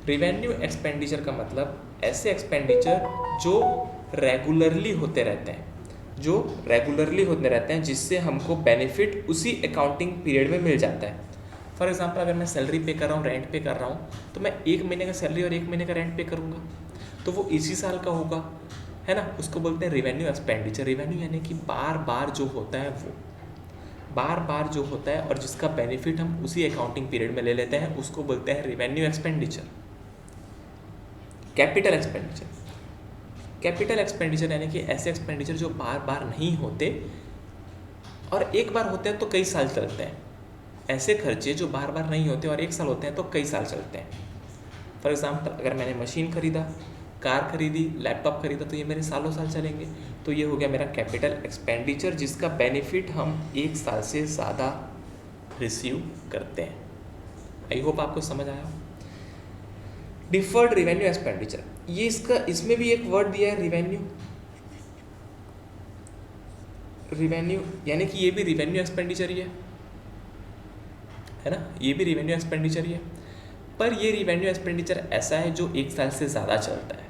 रिवेन्यू एक्सपेंडिचर का मतलब ऐसे एक्सपेंडिचर जो रेगुलरली होते रहते हैं, जो रेगुलरली होते रहते हैं जिससे हमको बेनिफिट उसी अकाउंटिंग पीरियड में मिल जाता है। फॉर एग्जांपल अगर मैं सैलरी पे कर रहा हूँ, रेंट पे कर रहा हूँ, तो मैं 1 महीने का सैलरी और 1 महीने का रेंट पे करूँगा तो वो इसी साल का होगा, है ना। उसको बोलते हैं रिवेन्यू एक्सपेंडिचर। रिवेन्यू यानी कि बार बार जो होता है, वो बार बार जो होता है और जिसका बेनिफिट हम उसी अकाउंटिंग पीरियड में ले लेते हैं, उसको बोलते हैं revenue expenditure. Capital expenditure, capital expenditure यानी कि ऐसे एक्सपेंडिचर जो बार बार नहीं होते और एक बार होते हैं तो कई साल चलते हैं। ऐसे खर्चे जो बार बार नहीं होते और 1 साल होते हैं तो कई साल चलते हैं। फॉर एग्जांपल अगर मैंने मशीन खरीदा, कार खरीदी, लैपटॉप खरीदा तो ये मेरे सालों साल चलेंगे, तो ये हो गया मेरा कैपिटल एक्सपेंडिचर जिसका बेनिफिट हम 1 साल से ज़्यादा रिसीव करते हैं। आई होप आपको समझ आया। डिफर्ड रिवेन्यू एक्सपेंडिचर, ये इसमें भी एक वर्ड दिया है रिवेन्यू। रिवेन्यू यानी कि ये भी रिवेन्यू एक्सपेंडिचर ही है ना, ये भी रिवेन्यू एक्सपेंडिचर ही है, पर ये रिवेन्यू एक्सपेंडिचर ऐसा है जो 1 साल से ज़्यादा चलता है।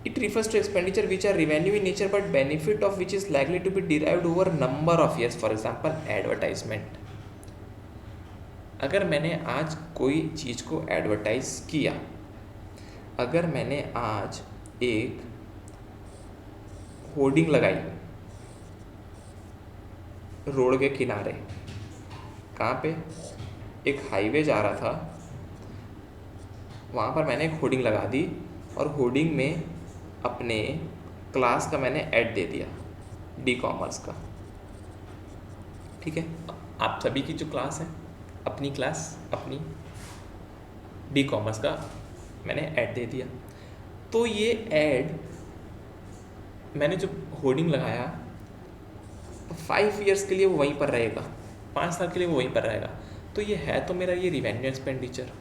It refers to expenditure which are revenue in nature but benefit of which is likely to be derived over number of years. For example, advertisement. अगर मैंने आज कोई चीज़ को एडवर्टाइज किया, अगर मैंने आज एक होर्डिंग लगाई रोड के किनारे, कहाँ पे? एक हाईवे जा रहा था, वहाँ पर मैंने एक होर्डिंग लगा दी और होर्डिंग में अपने क्लास का मैंने ऐड दे दिया, डी कॉमर्स का। ठीक है, आप सभी की जो क्लास है, अपनी क्लास, अपनी डी कॉमर्स का मैंने ऐड दे दिया, तो ये ऐड मैंने जो होर्डिंग लगाया 5 ईयर्स के लिए वो वहीं पर रहेगा, 5 साल के लिए वो वहीं पर रहेगा, तो ये है तो मेरा ये रिवेन्यू एक्सपेंडिचर,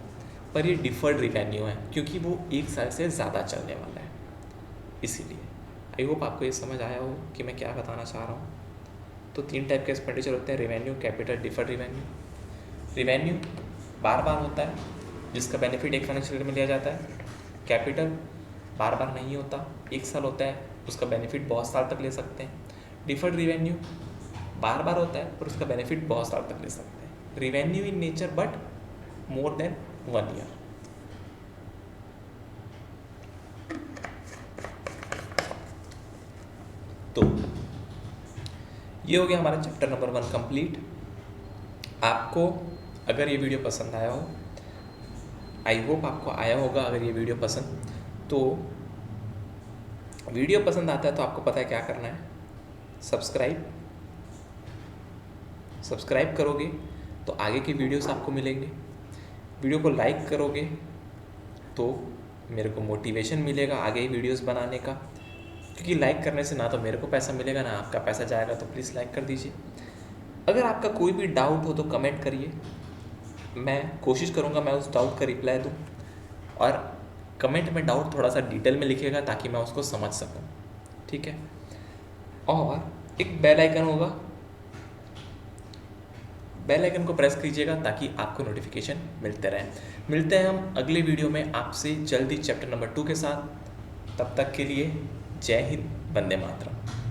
पर ये डिफर्ड रिवेन्यू है क्योंकि वो 1 साल से ज़्यादा चलने वाला है। इसीलिए आई होप आपको ये समझ आया हो कि मैं क्या बताना चाह रहा हूँ। तो 3 टाइप के एक्सपेंडिचर होते हैं, revenue, capital, deferred revenue. Revenue बार बार होता है जिसका बेनिफिट 1 फाइनेंशियल ईयर में लिया जाता है। कैपिटल बार बार नहीं होता, 1 साल होता है, उसका बेनिफिट बहुत साल तक ले सकते हैं। डिफर्ड रिवेन्यू बार बार होता है पर उसका बेनिफिट बहुत साल तक ले सकते हैं। Revenue in nature but more than 1 year. तो ये हो गया हमारा चैप्टर नंबर 1 कंप्लीट। आपको अगर ये वीडियो पसंद आया हो, आई होप आपको आया होगा अगर ये वीडियो पसंद, तो वीडियो पसंद आता है तो आपको पता है क्या करना है, सब्सक्राइब करोगे तो आगे की वीडियोस आपको मिलेंगे। वीडियो को लाइक करोगे तो मेरे को मोटिवेशन मिलेगा आगे वीडियोस बनाने का, क्योंकि लाइक करने से ना तो मेरे को पैसा मिलेगा ना आपका पैसा जाएगा, तो प्लीज़ लाइक कर दीजिए। अगर आपका कोई भी डाउट हो तो कमेंट करिए, मैं कोशिश करूँगा मैं उस डाउट का रिप्लाई दूँ, और कमेंट में डाउट थोड़ा सा डिटेल में लिखिएगा ताकि मैं उसको समझ सकूँ। ठीक है, और एक बेल आइकन होगा, बेल आइकन को प्रेस कीजिएगा ताकि आपको नोटिफिकेशन मिलते रहें। मिलते हैं हम अगले वीडियो में आपसे जल्दी चैप्टर नंबर 2 के साथ। तब तक के लिए जय हिंद, वंदे मातरम।